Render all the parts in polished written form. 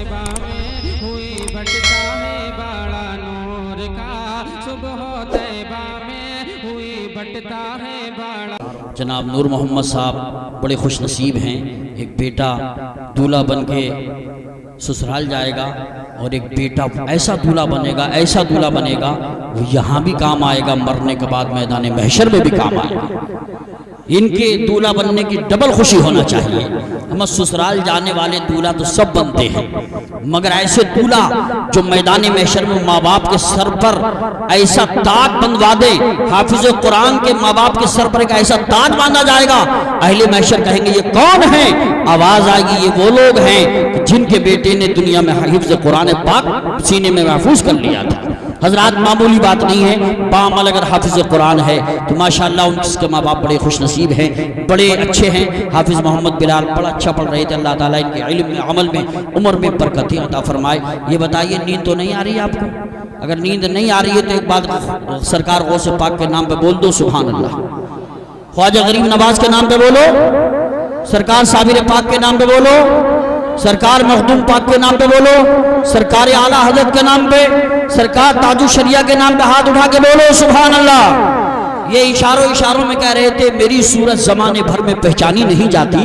तैबा में हुई बटता है बड़ा नूर का, सुबह तैबा में हुई बटता है बड़ा। जनाब नूर मोहम्मद साहब बड़े खुश नसीब हैं, एक बेटा दूल्हा बन के ससुराल जाएगा और एक बेटा ऐसा दूल्हा बनेगा, ऐसा दूल्हा बनेगा वो यहाँ भी काम आएगा, मरने के बाद मैदान महशर में भी काम आएगा। इनके दूल्हा बनने की डबल खुशी होना चाहिए। हम ससुराल जाने वाले दूल्हा तो सब बनते हैं, मगर ऐसे दूल्हा जो मैदान महशर में माँ बाप के सर पर ऐसा ताज बंधवा दे, हाफिज कुरान के माँ बाप के सर पर एक ऐसा ताज बांधा जाएगा, अहले महशर कहेंगे ये कौन है, आवाज आएगी ये वो लोग हैं जिनके बेटे ने दुनिया में हिफ्ज कुरान पाक सीने में महफूज कर लिया था। हजरात मामूली बात नहीं है, बामल अगर हाफिज कुरान है तो माशाअल्लाह उनके माँ बाप बड़े खुश नसीब हैं, बड़े अच्छे हैं। हाफिज मोहम्मद बिलाल बड़ा अच्छा पढ़ रहे थे, अल्लाह ताला इनके इल्म में, अमल में, उम्र में बरकत अता फरमाए। ये बताइए नींद तो नहीं आ रही है आपको? अगर नींद नहीं आ रही है तो एक बात सरकार गौसे पाक के नाम पे बोल दो, सुभान अल्लाह। ख्वाजा गरीब नवाज के नाम पे बोलो, सरकार साबिर पाक के नाम पे बोलो, सरकार मखदूम पाक के नाम पे बोलो, सरकार आला हजरत के नाम पे, सरकार ताजु शरिया के नाम पे हाथ उठा के बोलो सुभान अल्लाह। ये इशारों में कह रहे थे मेरी सूरत जमाने भर में पहचानी नहीं जाती,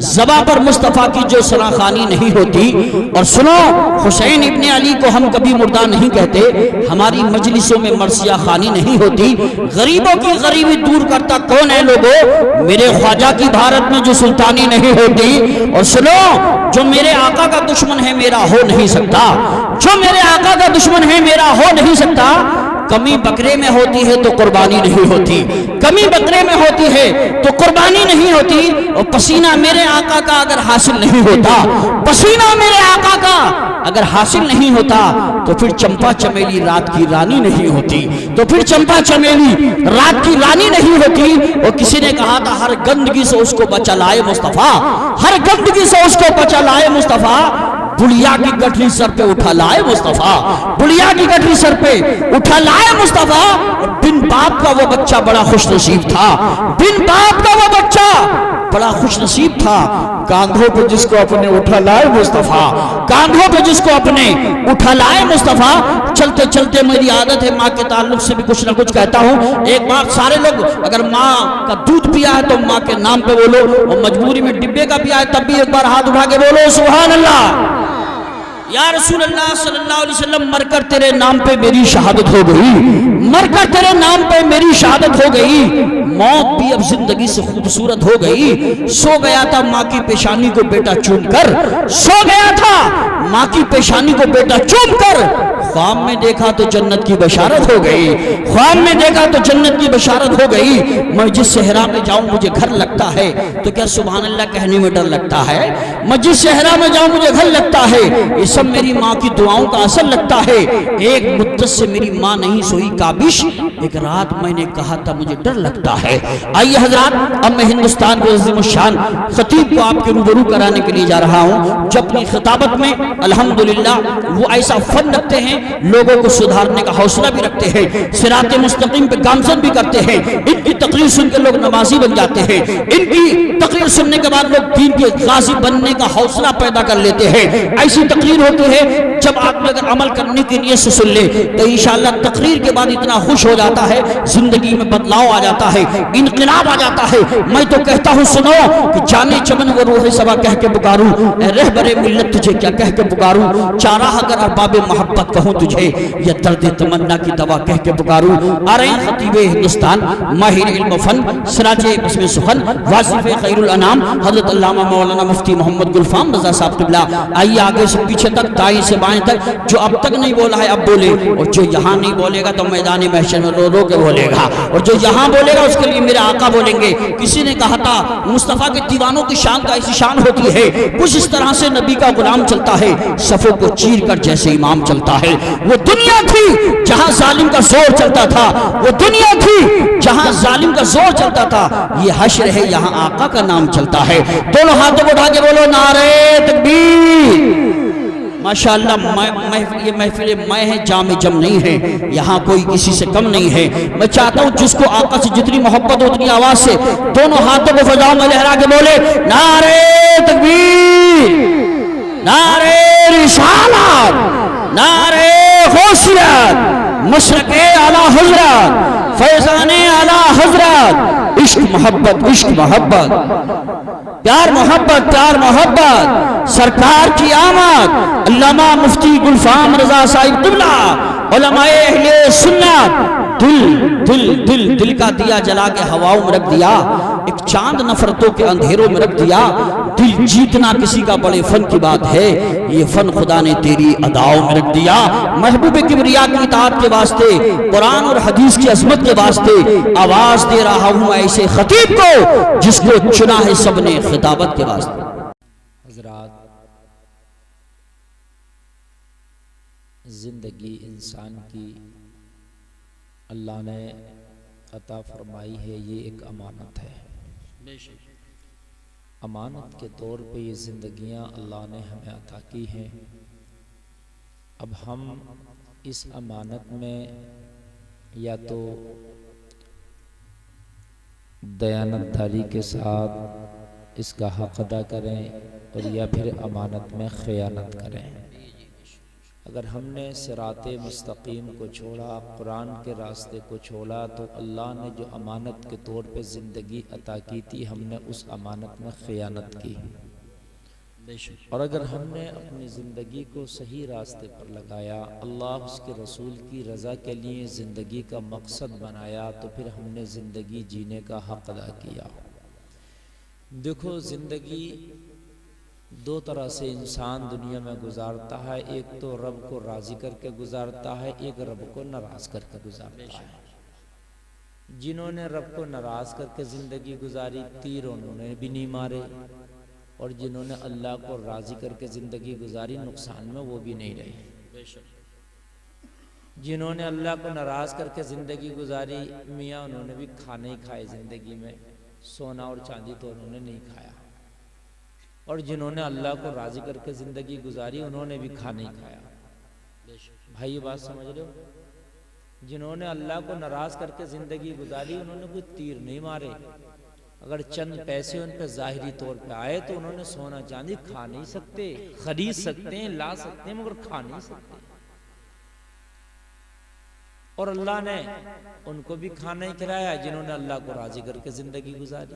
ज़बा पर मुस्तफ़ा की जो सलाखानी नहीं होती। और सुनो, हुसैन इब्ने अली को हम कभी मुर्दा नहीं कहते, हमारी मजलिसों में मरसिया खानी नहीं होती। गरीबों की गरीबी दूर करता कौन है लोगों? मेरे ख्वाजा की भारत में जो सुल्तानी नहीं होती। और सुनो, जो मेरे आका का दुश्मन है मेरा हो नहीं सकता, जो मेरे आका का दुश्मन है मेरा हो नहीं सकता। कमी बकरे में होती है तो कुर्बानी नहीं होती, कमी बकरे में होती है तो कुर्बानी नहीं होती। और पसीना मेरे आका का अगर हासिल नहीं होता, पसीना मेरे आका का अगर हासिल नहीं होता तो फिर चंपा चमेली रात की रानी नहीं होती, तो फिर चंपा चमेली रात की रानी नहीं होती। और किसी ने कहा था हर गंदगी से उसको बचा लाए मुस्तफा, हर गंदगी से उसको बचा लाए मुस्तफा। बुढ़िया की गठरी सर पे उठा लाए मुस्तफा, बुढ़िया की गठरी सर पे उठा लाए मुस्तफा। बिन बाप का वो बच्चा बड़ा खुश नसीब था, बिन बाप का वो बच्चा बड़ा खुश नसीब था। कांधों पे जिसको अपने उठा लाए मुस्तफा, कांधों पे जिसको अपने उठा लाए मुस्तफा। चलते चलते मेरी आदत है माँ के ताल्लुक से भी कुछ ना कुछ कहता हूँ। एक बार सारे लोग अगर माँ का दूध पिया है तो माँ के नाम पे बोलो, और मजबूरी में डिब्बे का पिया है तब भी एक बार हाथ उठा के बोलो सुभान अल्लाह। या रसूल अल्लाह सल्लल्लाहु अलैहि वसल्लम, मरकर तेरे नाम पे मेरी शहादत हो गई, मरकर तेरे नाम पे मेरी शहादत हो गई। मौत भी अब जिंदगी से खूबसूरत हो गई। सो गया था माँ की पेशानी को बेटा चूम कर, सो गया था माँ की पेशानी को बेटा चूम कर। ख्वाब में देखा तो जन्नत की बशारत हो गई, ख्वाब में देखा तो जन्नत की बशारत हो गई। मैं जिस सहरा में जाऊं मुझे घर लगता है, तो क्या सुभान अल्लाह कहने में डर लगता है? मैं जिस सहरा में जाऊं मुझे घर लगता है, ये सब मेरी माँ की दुआओं का असर लगता है। एक मुद्दत से मेरी माँ नहीं सोई काबिश, एक रात मैंने कहा था मुझे डर लगता है। आइए हजरात, अब मैं हिंदुस्तान के अज़ीम शान खतीब को आपके रूबरू कराने के लिए जा रहा हूँ, जो अपनी खिताबत में अल्हम्दुलिल्लाह वो ऐसा फन रखते हैं, लोगों को सुधारने का हौसला भी रखते हैं, सिराते मुस्तकीम पे गामजन भी करते हैं। इनकी तकरीर सुनकर लोग नमाजी बन जाते हैं, इनकी तकरीर सुनने के बाद लोग दीन के गाजी बनने का हौसला पैदा कर लेते हैं। ऐसी तकरीर होती है जब आदमी अगर अमल करने की नीयत से सुन ले तो इंशाअल्लाह तकरीर के बाद इतना खुश हो जाता है, जिंदगी में बदलाव आ जाता है, इनकलाब आ जाता है। मैं तो कहता हूँ सुनो कि जाने चमन वो रूह सबा कह के पुकारूं, रहबरे मिल्लत तुझे क्या कह के पुकारूं, चाराह अगर अरबाबे मोहब्बत कहूँ तुझे, या दर्द तमन्ना की दवा कह के पुकारूं। आ रहे हैं खतीब हिंदुस्तान, माहिर इल्म फन, सिराजे बस्म सुखन, वासिफ खैरुल अनाम हजरत अल्लामा मौलाना मुफ्ती मोहम्मद गुलफाम रजा साहब क़िबला। आइए आगे से पीछे तक, दाएं से बाएं तक, जो अब तक नहीं बोला है अब बोले, और जो यहाँ नहीं बोलेगा तो मैदान महशर में रो रो के बोलेगा, और जो यहाँ बोलेगा उसके लिए मेरे आका बोलेंगे। किसी ने कहा था मुस्तफ़ा के दीवानों की शान का ऐसी शान होती है, कुछ इस तरह से नबी का गुलाम चलता है, सफों को चीर कर जैसे इमाम चलता है। वो दुनिया थी जहां जालिम का जोर चलता था, वो दुनिया थी जहां जालिम का जोर चलता था। ये हश्र है यहाँ आका का नाम चलता है। दोनों हाथों को उठा के बोलो नारे तकबीर। माशाअल्लाह, ये महफिल मैं है, जाम जम नहीं है, यहाँ कोई किसी से कम नहीं है। मैं चाहता हूँ जिसको आका से जितनी मोहब्बत हो उतनी आवाज से दोनों हाथों को फजाओं में लहरा के बोले नारे तकबीर, नारे रिसालत। नारे गौसियत, मशरक़े आला हजरत, फैज़ाने आला हजरत, इश्क मोहब्बत, इश्क मोहब्बत, प्यार मोहब्बत, प्यार मोहब्बत, सरकार की आमद, अल्लामा मुफ्ती गुलफाम रजा साहिब क़िबला, उलमाए अहले सुन्नत, दिल का दिया जला के हवाओं में रख दिया, एक चांद नफरतों के अंधेरों में रख दिया। दिल जीतना किसी का बड़े फन की बात है, ये फन खुदा ने तेरी अदाओं में रख दिया। महबूब किबरिया की इताअत के वास्ते, कुरान और हदीस की अजमत के वास्ते आवाज दे रहा हूं ऐसे खतीब को जिसको चुना है सबने खिताबत के वास्ते। हज़रात, ज़िंदगी इंसान की अल्लाह ने अता फरमाई है, ये एक अमानत है। अमानत के तौर पे ये ज़िंदगियां अल्लाह ने हमें अता की हैं। अब हम इस अमानत में या तो दयानतदारी के साथ इसका हक़ अदा करें और या फिर अमानत में ख़यानत करें। अगर हमने सिराते मुस्तकीम को छोड़ा, कुरान के रास्ते को छोड़ा, तो अल्लाह ने जो अमानत के तौर पे ज़िंदगी अता की थी, हमने उस अमानत में ख़यानत की। और अगर हमने अपनी ज़िंदगी को सही रास्ते पर लगाया, अल्लाह उसके रसूल की रज़ा के लिए ज़िंदगी का मकसद बनाया, तो फिर हमने ज़िंदगी जीने का हक़ अदा किया। देखो, ज़िंदगी दो तरह से इंसान दुनिया में गुजारता है। एक तो रब को राज़ी करके गुजारता है, एक रब को नाराज़ करके गुजारता है। जिन्होंने रब को नाराज़ करके ज़िंदगी गुजारी, तीर उन्होंने भी नहीं मारे, और जिन्होंने अल्लाह को राज़ी करके ज़िंदगी गुजारी, नुकसान में वो भी नहीं रहे। जिन्होंने अल्लाह को नाराज़ करके ज़िंदगी गुजारी, मियाँ उन्होंने भी खाने ही खाए ज़िंदगी में, सोना और चांदी तो उन्होंने नहीं खाया। और जिन्होंने अल्लाह को राज़ी करके ज़िंदगी गुजारी, उन्होंने भी खाना ही खाया। भाई ये बात समझ रहे हो? जिन्होंने अल्लाह को नाराज़ करके ज़िंदगी गुजारी, उन्होंने कोई तीर नहीं मारे। अगर चंद पैसे उन पर ज़ाहिरी तौर पे आए तो उन्होंने सोना चांदी खा नहीं सकते, खरीद सकते हैं, ला सकते हैं, मगर खा नहीं सकते। और अल्लाह ने उनको भी खाना ही खिलाया जिन्होंने अल्लाह को राज़ी करके ज़िंदगी गुजारी।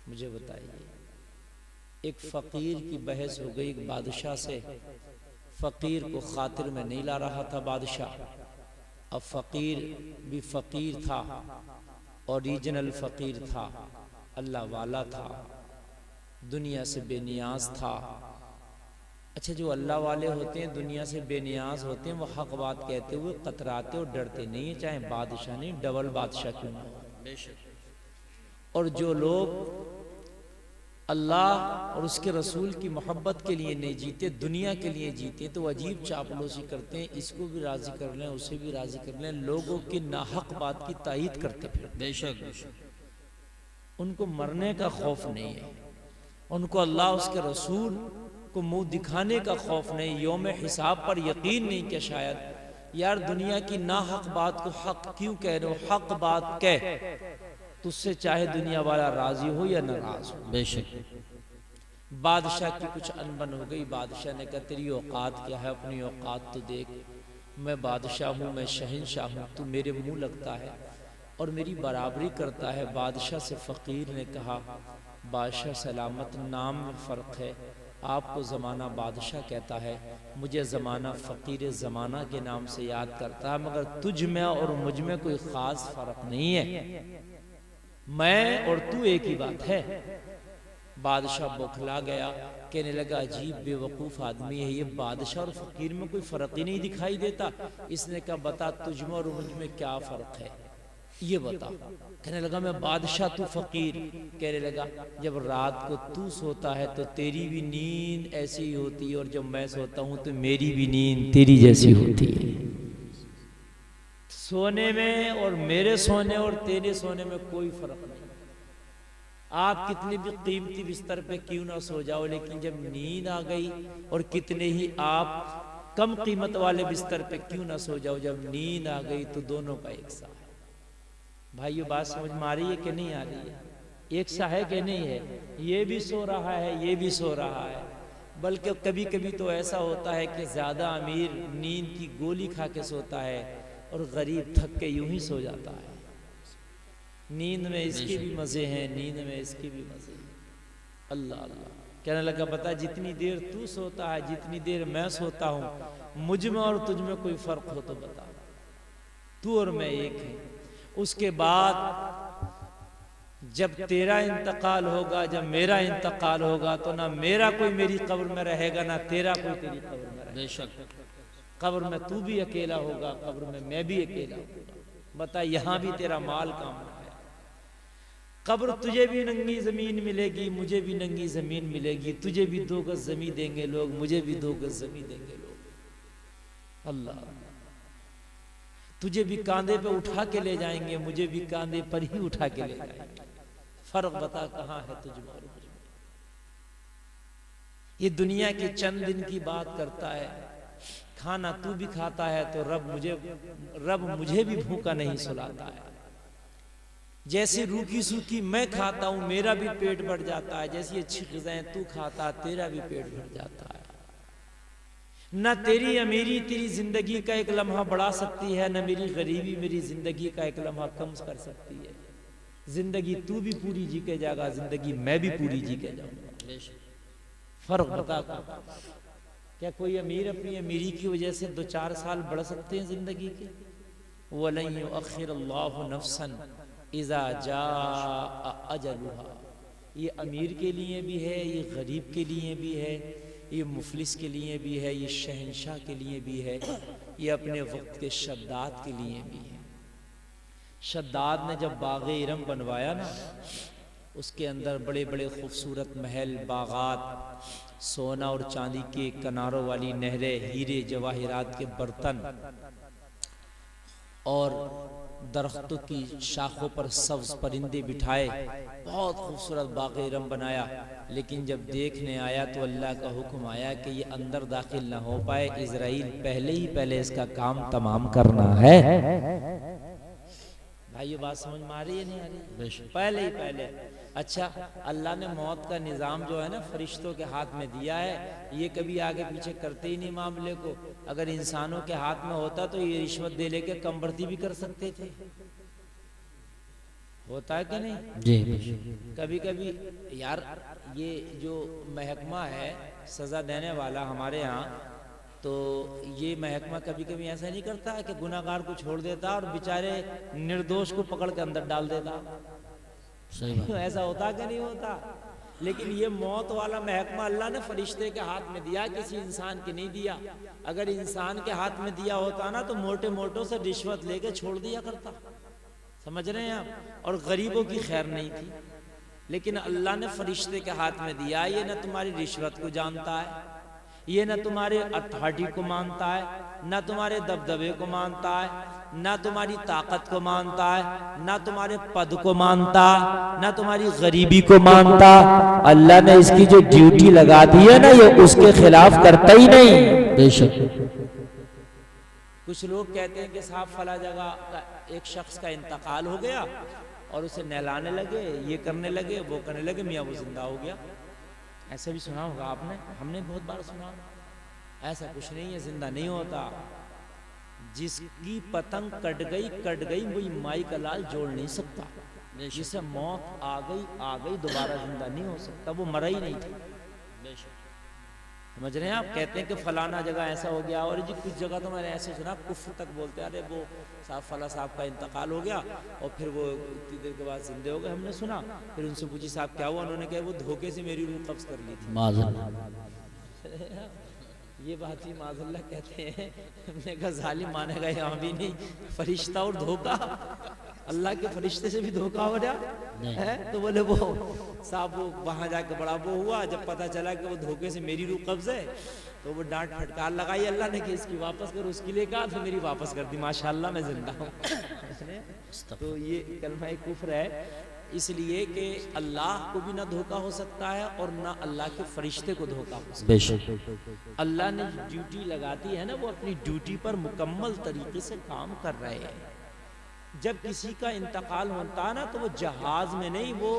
मुझे बताइए, एक फ़कीर की बहस हो गई एक बादशाह से। फ़कीर को खातिर में नहीं ला रहा था बादशाह। अब फ़कीर भी फ़कीर था, ओरिजिनल फ़कीर था, अल्लाह वाला था, दुनिया से बेनियाज था। अच्छा, जो अल्लाह वाले होते हैं, दुनिया से बेनियाज होते हैं, वो हक़ बात कहते हुए कतराते और डरते नहीं है, चाहे बादशाह नहीं डबल बादशाह क्यों ना हो। और जो लोग अल्लाह और उसके रसूल की मोहब्बत के लिए नहीं जीते, दुनिया के लिए जीते, तो अजीब चापलूसी करते हैं, इसको भी राज़ी कर लें, उसे भी राज़ी कर लें, लोगों की नाहक बात की तायीद करते फिर। बेशक उनको मरने का खौफ नहीं है, उनको अल्लाह उसके रसूल को मुंह दिखाने का खौफ नहीं, यौम हिसाब पर यकीन नहीं कि शायद यार दुनिया की नाहक बात को हक क्यों कह रहे हो, हक बात कह, तुझसे चाहे दुनिया वाला राजी हो या नाराज हो। बेशक बादशाह की कुछ अनबन हो गई। बादशाह ने कहा, तेरी औकात क्या है, अपनी औकात तो देख, मैं बादशाह हूँ, मैं शहंशाह हूँ, तू मेरे मुंह लगता है और मेरी बराबरी करता है। बादशाह से फ़कीर ने कहा, बादशाह सलामत, नाम में फ़र्क है, आपको ज़माना बादशाह कहता है, मुझे ज़माना फ़कीर ज़माना के नाम से याद करता है, मगर तुझ में और मुझ में कोई ख़ास फ़र्क नहीं है, मैं और तू एक ही बात है। बादशाह बौखला गया, कहने लगा, अजीब बेवकूफ़ आदमी है ये, बादशाह और फ़कीर में कोई फ़र्क ही नहीं दिखाई देता। इसने कहा, बता तुझ में और मुझ में क्या फ़र्क है, ये बता। कहने लगा, मैं बादशाह तू फ़कीर। कहने लगा, जब रात को तू सोता है तो तेरी भी नींद ऐसी ही होती है, और जब मैं सोता हूँ तो मेरी भी नींद तेरी जैसी होती है। सोने में और मेरे सोने और तेरे सोने में कोई फ़र्क नहीं। आप कितने भी कीमती बिस्तर पे क्यों ना सो जाओ, लेकिन जब नींद आ गई, और कितने ही आप कम कीमत वाले बिस्तर पे क्यों ना सो जाओ, जब नींद आ गई तो दोनों का एक सा है। भाइयों, बात समझ में आ रही है कि नहीं आ रही है? एक सा है कि नहीं है? ये भी सो रहा है, ये भी सो रहा है। बल्कि कभी कभी तो ऐसा होता है कि ज़्यादा अमीर नींद की गोली खा के सोता है और गरीब थक के यूं ही सो जाता है। नींद में इसके भी मज़े हैं, नींद में इसके भी मज़े हैं। अल्लाह अल्लाह। कहने लगा पता जितनी देर तू सोता है जितनी देर मैं सोता हूँ, मुझ में और तुझ में कोई फ़र्क हो तो बता। तू और मैं एक हैं। उसके बाद जब तेरा इंतकाल होगा, जब मेरा इंतकाल होगा, तो ना मेरा कोई मेरी कब्र में रहेगा ना तेरा कोई तेरी कब्र में रहेगा। बेशक कब्र में तू भी अकेला होगा, कब्र में मैं भी अकेला होगा। बता यहाँ भी तेरा माल काम आया। कब्र तुझे भी नंगी जमीन मिलेगी, मुझे भी नंगी जमीन मिलेगी। तुझे भी 2 गज जमीन देंगे लोग, मुझे भी 2 गज जमीन देंगे लोग। अल्लाह। तुझे भी कांधे पे उठा के ले जाएंगे, मुझे भी कांधे पर ही उठा के ले जाएंगे। फर्क बता कहाँ है तुझ में और मुझ में। ये दुनिया के चंद दिन की बात करता है। खाना तू भी खाता है तो रब मुझे भी भूखा नहीं सुलाता है। जैसे रूखी सूखी मैं खाता हूं मेरा भी पेट भर जाता है, जैसी अच्छी ग़िज़ाएं तू खाता तेरा भी पेट भर जाता है। न तेरी अमीरी तेरी जिंदगी का एक लम्हा बढ़ा सकती है, न मेरी गरीबी मेरी जिंदगी का एक लम्हा कम कर सकती है। जिंदगी तू भी पूरी जी के जाएगा, जिंदगी मैं भी पूरी जी के जाऊंगा। फर्क बता क्या कोई अमीर अपनी अमीरी की वजह से 2-4 साल बढ़ सकते हैं जिंदगी के? वलन युअख्खिरुल्लाहु नफ्सन इज़ा जाअ अजलुहा। ये अमीर के लिए भी है, ये गरीब के लिए भी है, ये मुफलिस के लिए भी है, ये शहंशाह के लिए भी है, ये अपने वक्त के शद्दाद के लिए भी है। शद्दाद ने जब बाग़े इरम बनवाया ना, उसके अंदर बड़े बड़े खूबसूरत महल, बागात, सोना और चांदी के किनारों वाली नहरें, हीरे जवाहिरात के बर्तन और दरख्तों की शाखों पर सब्ज परिंदे बिठाए, बहुत खूबसूरत बाग़े इरम बनाया। लेकिन जब देखने आया तो अल्लाह का हुक्म आया कि ये अंदर दाखिल ना हो पाए, इजराइल पहले इसका काम तमाम करना है। भाई ये बात समझ में आ रही है नहीं आ रही? पहले अच्छा, अल्लाह ने मौत का निज़ाम जो है ना फरिश्तों के हाथ में दिया है, ये कभी आगे पीछे करते ही नहीं मामले को। अगर इंसानों के हाथ में होता तो ये रिश्वत दे लेके कमबर्ती भी कर सकते थे। होता है कि नहीं जी? कभी कभी यार ये जो महकमा है सजा देने वाला हमारे यहाँ, तो ये महकमा कभी कभी ऐसा नहीं करता है कि गुनाहगार को छोड़ देता और बेचारे निर्दोष को पकड़ के अंदर डाल देता। सही बात। ऐसा होता कि नहीं होता? लेकिन ये मौत वाला महकमा अल्लाह ने फरिश्ते के हाथ में दिया, किसी इंसान के नहीं दिया। अगर इंसान के हाथ में दिया होता ना तो मोटे मोटों से रिश्वत लेके छोड़ दिया करता। समझ रहे हैं आप? और गरीबों की खैर नहीं थी। लेकिन अल्लाह ने फरिश्ते के हाथ में दिया। ये ना तुम्हारी रिश्वत को जानता है, ये ना तुम्हारे अथॉरिटी को मानता है, ना तुम्हारे दबदबे को मानता है, ना तुम्हारी ताकत को मानता है, ना तुम्हारे पद को मानता, ना तुम्हारी गरीबी को मानता। अल्लाह ने इसकी जो ड्यूटी लगा दी है ना, ये उसके खिलाफ करता ही नहीं। बेशक। कुछ लोग कहते हैं कि साहब फला जगह एक शख्स का इंतकाल हो गया और उसे नहलाने लगे, ये करने लगे, वो करने लगे, मियाँ वो जिंदा हो गया। ऐसा भी सुना होगा आपने, हमने बहुत बार सुना। ऐसा कुछ नहीं है, जिंदा नहीं होता। जिसकी पतंग कट गई वही माई का लाल जोड़ नहीं सकता। जिसे मौत आ गई दोबारा जिंदा नहीं हो सकता, वो मरा ही नहीं था। समझ रहे हैं आप? कहते हैं कि फलाना जगह ऐसा हो गया, और जी कुछ जगह तो मैंने ऐसे सुना कुफ्र तक बोलते, अरे वो साहब फला साहब का इंतकाल हो गया और फिर वो इतनी देर के बाद जिंदे हो गए। हमने सुना, फिर उनसे पूछी साहब क्या हुआ? उन्होंने कहा वो धोखे से मेरी रूह कब्ज कर ली थी। ये बात ही माज़ल्लाह कहते हैं। हमने कहा जालिम मानेगा यहाँ भी नहीं, फरिश्ता और धोखा, अल्लाह के फरिश्ते से भी धोखा हो रहा है। तो बोले वो साहब वो वहाँ जाके बड़ा वो हुआ, जब पता चला कि वो धोखे से मेरी रूह कब्ज है तो वो डांट फटकार लगाई अल्लाह ने कि इसकी वापस करो। उसके लिए कहा तो मेरी वापस कर दी, माशाल्लाह मैं जिंदा हूँ। तो ये कलमा कुफ्र है, इसलिए कि अल्लाह को भी ना धोखा हो सकता है और ना अल्लाह के फरिश्ते को धोखा हो सकता है। अल्लाह ने ड्यूटी लगाती है ना, वो अपनी ड्यूटी पर मुकम्मल तरीके से काम कर रहे हैं। जब किसी का इंतकाल होता है ना तो वो जहाज में नहीं, वो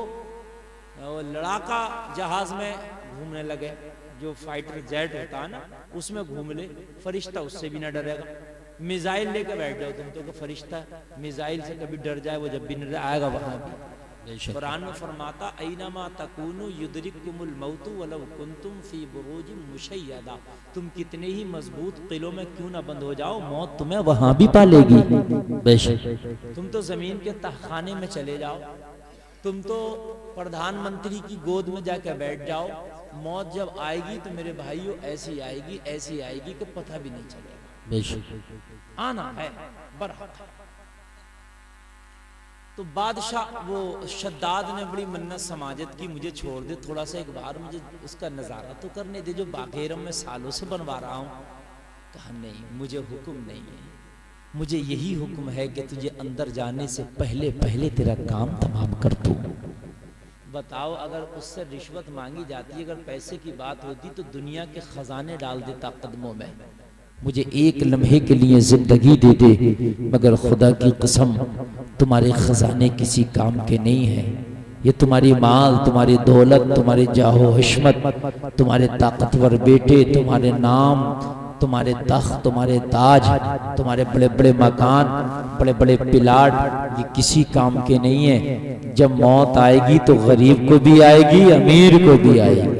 लड़ाका जहाज में घूमने लगे, जो फाइटर जेट होता है ना, उसमें घूम ले, फरिश्ता उससे भी ना डरेगा। मिसाइल लेके बैठ जाओ तुम तो, फरिश्ता मिसाइल से कभी डर जाए वो जब भी न आएगा वहां भी। कुरान में फरमाता ऐनमा तकूनु युदरिकुमुल मौतु वलौ कुंतुम फी बुरूजिम मुशय्यदा, तुम कितने ही मजबूत किलों में क्यों ना बंद हो जाओ, मौत तुम्हें वहां भी पालेगी। बेशक तुम तो जमीन के तहखाने में चले जाओ, तुम तो प्रधानमंत्री की गोद में जाकर बैठ जाओ, मौत जब आएगी तो मेरे भाइयों ऐसी आएगी कि पता भी नहीं चलेगा। बेशक आना है बरहक। तो बादशाह वो शद्दाद ने बड़ी मन्नत समाजत की, मुझे छोड़ दे थोड़ा सा, एक बार मुझे उसका नज़ारा तो करने दे जो बागेरम में सालों से बनवा रहा हूँ। कहा नहीं, मुझे हुक्म नहीं है, मुझे यही हुक्म है कि तुझे अंदर जाने से पहले पहले तेरा काम तमाम कर दूं। बताओ, अगर उससे रिश्वत मांगी जाती, अगर पैसे की बात होती तो दुनिया के खजाने डाल देता कदमों में, मुझे एक लम्हे के लिए जिंदगी दे दे, मगर खुदा की कसम तुम्हारे खजाने किसी काम के नहीं है। ये तुम्हारी माल, तुम्हारी दौलत, तुम्हारी जाहो हिश्मत, तुम्हारे ताकतवर बेटे, तुम्हारे नाम, तुम्हारे तख्त, तुम्हारे ताज, तुम्हारे बड़े बड़े मकान, बड़े बड़े पिलाट, ये किसी काम के नहीं है। जब मौत आएगी तो गरीब को भी आएगी, अमीर को भी आएगी।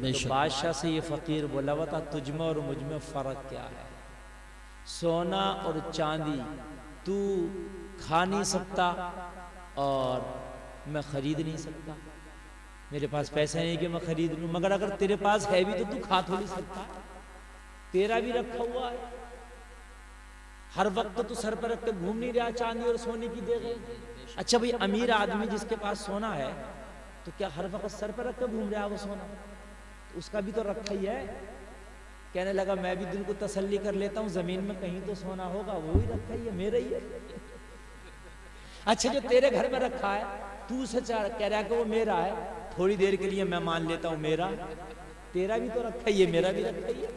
तो बादशाह से ये फकीर बोला, बता तुझमें और मुझमें फर्क क्या है? सोना और चांदी तू खा नहीं सकता और मैं खरीद नहीं सकता, मेरे पास पैसे नहीं कि मैं खरीद लूं, मगर अगर तेरे पास है भी तो तू खा थोड़ी सकता, तेरा भी रखा हुआ है, हर वक्त तो सर पर रख के घूम नहीं रहा चांदी और सोने की देगे। अच्छा भाई, अमीर आदमी जिसके पास सोना है तो क्या हर वक्त सर पर रख के घूम रहा है वो सोना? तो उसका भी तो रखा ही है। कहने लगा, मैं भी दिल को तसल्ली कर लेता हूँ, जमीन में कहीं तो सोना होगा, वो ही रखा ही है, मेरा ही है। अच्छा, जो तेरे घर में रखा है तू उसे कह रहा है कि वो मेरा है, थोड़ी देर के लिए मैं मान लेता हूँ मेरा, तेरा भी तो रखा ही है, मेरा भी रखा ही है।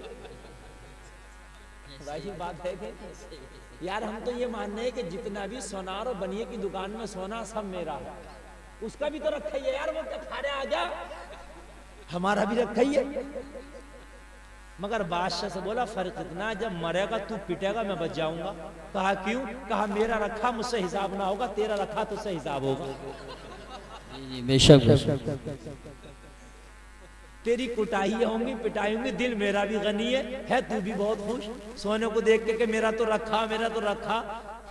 वही बात है कि यार हम तो ये मानने हैं कि जितना भी सोनार और बनिए की दुकान में सोना सब मेरा है, उसका भी तो रखा ही है यार, वो क्या खाने आ गया, हमारा भी रखा ही है। मगर बादशाह से बोला, फर्क इतना, जब मरेगा तू पिटेगा मैं बच जाऊंगा। कहा क्यों? कहा मेरा रखा मुझसे हिसाब ना होगा, तेरा रखा तुझसे हिसाब होगा। बेशक तेरी कुटाई होंगी, पिटाई होंगी, दिल मेरा भी गनी है तू भी बहुत खुश, सोने को देख के मेरा तो रखा, मेरा तो रखा,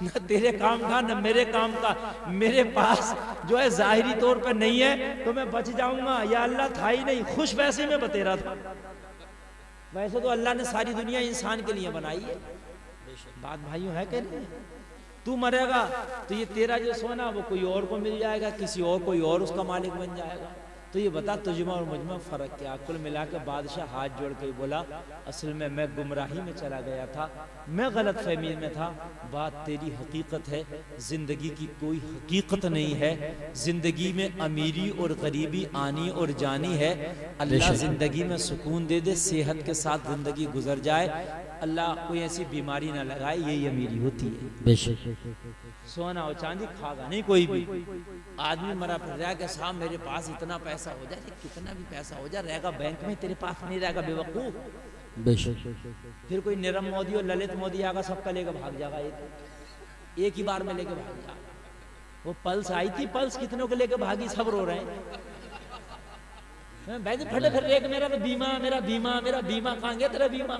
न तेरे काम का न मेरे काम का, मेरे पास जो है जाहिरी तौर पर नहीं है तो मैं बच जाऊंगा। या अल्लाह था ही नहीं, खुश वैसे में बतेरा था। वैसे तो अल्लाह ने सारी दुनिया इंसान के लिए बनाई है। बात भाइयों है कि नहीं? तू मरेगा तो ये तेरा जो सोना वो कोई और को मिल जाएगा, किसी और कोई और उसका मालिक बन जाएगा। तो ये बता तुझमें और मुझमें फर्क क्या? कुल मिला के बादशाह हाथ जोड़ के बोला, असल में मैं गुमराही में चला गया था, मैं गलत फहमी में था, बात तेरी हकीकत है, जिंदगी की कोई हकीकत नहीं है, जिंदगी में अमीरी और गरीबी आनी और जानी है। अल्लाह जिंदगी में सुकून दे दे, सेहत के साथ जिंदगी गुजर जाए, अल्लाह कोई ऐसी बीमारी ना लगाए, यही अमीरी होती है। सोना और चांदी खागा नहीं कोई भी। आदमी मरा फिर रहा कि साहब मेरे पास इतना पैसा हो जाए, कितना भी पैसा हो जाए, रहेगा बैंक में, तेरे पास नहीं रहेगा बेवकूफ। फिर कोई नीरव मोदी और ललित मोदी आगा, सबका लेकर भाग जाएगा, एक ही बार में लेके भाग जाएगा। वो पल्स आई थी, पल्स कितनों को लेकर भागी, सब रो रहे हैं। बैठ फटे फिर एक, मेरा तो बीमा, मेरा बीमा, मेरा बीमा, कहाँ गया तेरा बीमा?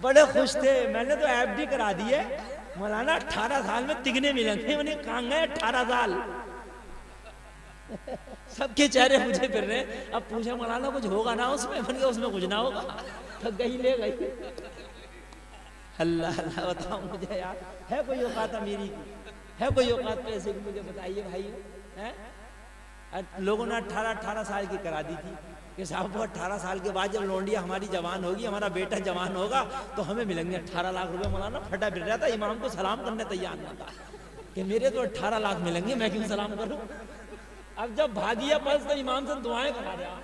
बड़े खुश थे, मैंने तो एफडी करा दी है मौलाना, 18 साल में तिगने मिलेंगे। मैंने कहाँ गए 18 साल? सबके चेहरे मुझे फिर रहे। अब पूछे मौलाना कुछ होगा ना उसमें? बन गया उसमें कुछ ना होगा, थक गई, ले गई। अल्लाह अल्लाह, बताओ मुझे यार, है कोई औकात अमीरी की? है कोई औकात पैसे की? मुझे बताइए भाई। है लोगों ने 18 साल की करा दी थी कि साहब वो 18 साल के बाद जब लौंडिया हमारी जवान होगी, हमारा बेटा जवान होगा तो हमें मिलेंगे 18 लाख रुपए। मौलाना फटा फिर रहा था, इमाम को सलाम करने तैयार नहीं था कि मेरे तो 18 लाख मिलेंगे, मैं क्यों सलाम करूं? अब जब भागिया पल्स तो इमाम से दुआएं करा रहा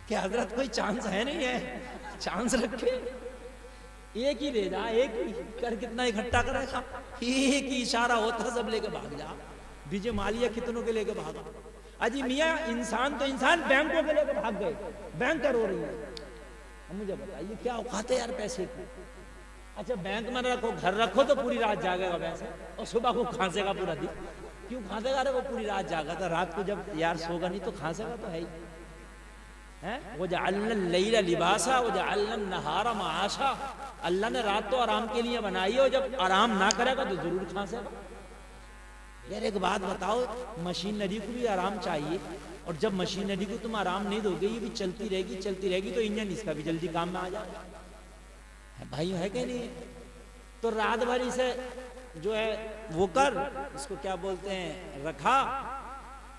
कि हजरत कोई चांस है नहीं है, चांस रखे, एक ही ले जा, एक ही कर, कितना इकट्ठा करेगा, एक ही इशारा होता सब लेके भाग जा। विजय मालिया कितनों के लेके भागा, अजी मियाँ इंसान तो इंसान बैंकों के लेकर भाग गए, बैंक रो रही है। अब मुझे बताइए क्या औकात है यार पैसे की। अच्छा बैंक में रखो, घर रखो तो पूरी रात जागेगा वैसे, और सुबह को खांसेगा पूरा दिन। क्यों खांसेगा? अरे वो पूरी रात जागा था, रात को जब यार सोगा नहीं तो खांसेगा तो है ही। वो जअलना लैला लिबासा वो जअलना नहारा माशा। अल्लाह ने रात तो आराम के लिए बनाई है, और जब आराम ना करेगा तो जरूर खांसेगा। यार एक बात बताओ, मशीनरी को भी आराम चाहिए, और जब मशीनरी को तुम आराम नहीं दोगे, ये भी चलती रहेगी तो इंजन इसका भी जल्दी काम में आ जाएगा। भाई है कि नहीं? तो रात भर इसे जो है वो कर, इसको क्या बोलते हैं, रखा,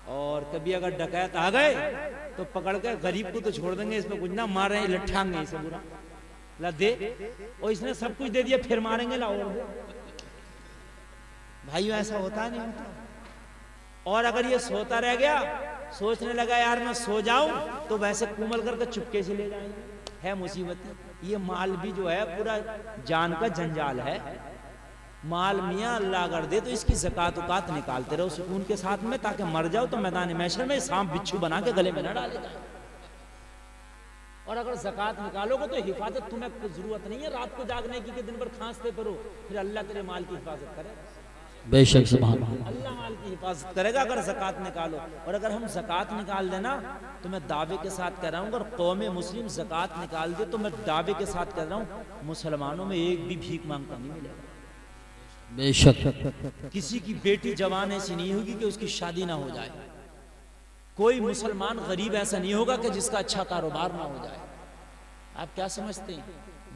और कभी अगर डकैत आ गए तो पकड़ के गरीब को तो छोड़ देंगे, इसमें कुछ ना मारे, लट्ठाएंगे इसे पूरा, ला दे, और इसने सब कुछ दे दिया फिर मारेंगे, ला और दे। भाई ऐसा होता नहीं होता। और अगर ये सोता रह गया, सोचने लगा यार मैं सो जाऊं, तो वैसे कुमल करके चुपके से ले जाएंगे। है मुसीबत। ये माल भी जो है पूरा जान का जंजाल है। माल मियाँ अल्लाह अगर दे तो इसकी ज़कात उकात निकालते रहो सुकून के साथ में, ताकि मर जाओ तो मैदान महशर में सांप बिच्छू बना के गले में न डाले जाए। और अगर ज़कात निकालोगे तो हिफाजत तुम्हें जरूरत नहीं है रात को जागने की कि दिन भर खांसते करो, फिर अल्लाह तेरे माल की हिफाजत करेगा। बेशक सुभान अल्लाह माल की हिफाजत करेगा अगर ज़कात निकालो। और अगर हम ज़कात निकाल देना, तो मैं दावे के साथ कह रहा हूँ, अगर कौम मुस्लिम ज़कात निकाल दे तो मैं दावे के साथ कह रहा हूँ, मुसलमानों में एक भी भीख मांगता नहीं मिलेगा। बेशक किसी की बेटी जवान ऐसी नहीं होगी कि उसकी शादी ना हो जाए। कोई मुसलमान गरीब ऐसा नहीं होगा कि जिसका अच्छा कारोबार ना हो जाए। आप क्या समझते हैं?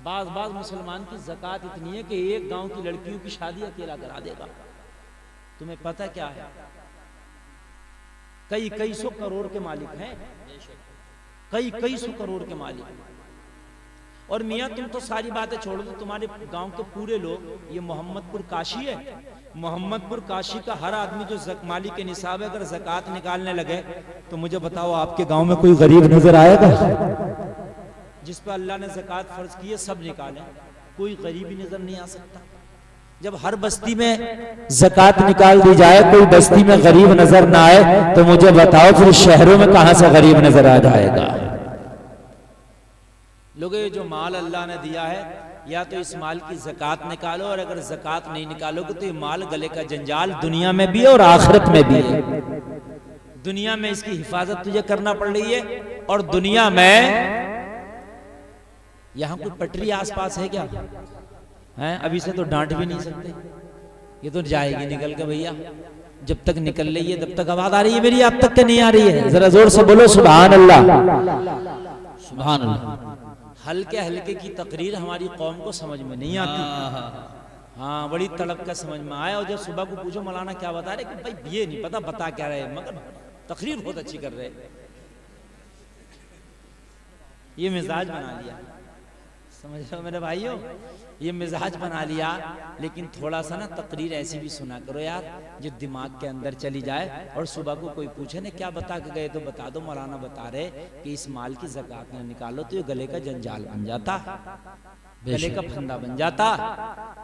बाज मुसलमान की ज़कात इतनी है कि एक गांव की लड़कियों की शादी अकेला करा देगा। तुम्हें पता क्या है? कई सौ करोड़ के मालिक हैं, कई सौ करोड़ के मालिक। और मियाँ तुम तो सारी बातें छोड़ दो, तुम्हारे गांव के पूरे लोग, ये मोहम्मदपुर काशी है, मोहम्मदपुर काशी का हर आदमी जो मालिक के निसाब है, अगर ज़कात निकालने लगे तो मुझे बताओ आपके गांव में कोई गरीब नजर आएगा? जिस पर अल्लाह ने ज़कात फर्ज की है सब निकालें, कोई गरीबी नजर नहीं आ सकता। जब हर बस्ती में ज़कात निकाल दी जाए, कोई बस्ती में गरीब नजर ना आए, तो मुझे बताओ फिर शहरों में कहां से गरीब नजर आ जाएगा? लोग ये जो माल अल्लाह ने दिया है, या तो इस माल की ज़कात निकालो, और अगर ज़कात नहीं निकालोगे तो ये माल गले का जंजाल दुनिया में भी और आखिरत में भी है। दुनिया में इसकी हिफाजत तुझे करना पड़ रही है, और दुनिया में यहां कोई पटरी आसपास है क्या? हैं? अभी से तो डांट भी नहीं सकते, ये तो जाएगी निकल के भैया। जब तक निकल रही है तब तक आवाज आ रही है मेरी, अब तक के नहीं आ रही है? जरा जोर से बोलो सुभान अल्लाह, सुभान अल्लाह। हल्के हल्के की तकरीर हमारी कौम को समझ में नहीं आती। हाँ, बड़ी तड़प का समझ में आया। और जब सुबह को पूछो मौलाना क्या बता रहे, कि भाई ये नहीं पता बता क्या रहे, मगर तकरीर बहुत अच्छी कर रहे। ये मिजाज बना लिया, समझ लो मेरे भाइयों, ये मिजाज बना लिया। लेकिन थोड़ा सा ना तकरीर ऐसी भी सुना करो यार, जो दिमाग के अंदर चली जाए। और सुबह को कोई पूछे ना क्या बता के गए, तो बता दो मौलाना बता रहे कि इस माल की ज़कात न निकालो तो ये गले का जंजाल बन जाता, गले का फंदा बन जाता।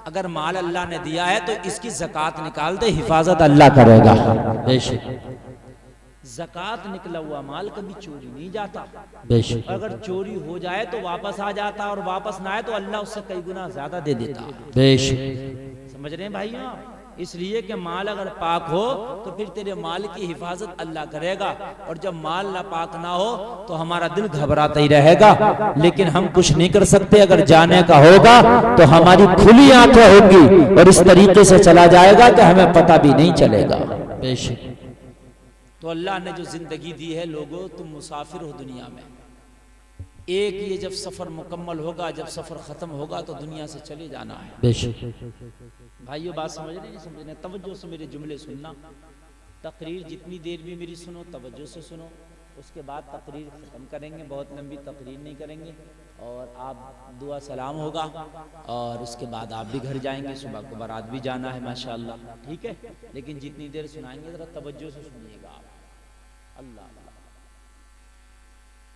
अगर माल अल्लाह ने दिया है तो इसकी ज़कात निकाल दे, हिफाजत अल्लाह करेगा। ज़कात निकला हुआ माल कभी चोरी नहीं जाता। अगर चोरी हो जाए तो वापस आ जाता, और वापस ना आए तो अल्लाह उससे कई गुना ज्यादा दे देता। समझ रहे हैं भाइयों? इसलिए कि माल अगर पाक हो तो फिर तेरे माल की हिफाजत अल्लाह करेगा, और जब माल ना पाक ना हो तो हमारा दिल घबराता ही रहेगा। लेकिन हम कुछ नहीं कर सकते। अगर जाने का होगा तो हमारी खुली आंखें होगी, और इस तरीके से चला जाएगा कि हमें पता भी नहीं चलेगा। तो अल्लाह ने जो जिंदगी दी है, लोगों तुम मुसाफिर हो दुनिया में। एक ये जब सफर मुकम्मल होगा, जब सफर खत्म होगा तो दुनिया से चले जाना है। भाइयों बात समझ रहे नहीं समझ रहे? तवज्जो से मेरे जुमले सुनना। तकरीर जितनी देर भी मेरी सुनो तवज्जो से सुनो, उसके बाद तकरीर खत्म करेंगे, बहुत लंबी तकरीर नहीं करेंगे। और आप दुआ सलाम होगा, और उसके बाद आप भी घर जाएंगे। सुबह को बारात भी जाना है माशाअल्लाह, ठीक है? लेकिन जितनी देर सुनाएंगे जरा तवज्जो से सुनिएगा आप। अल्लाह,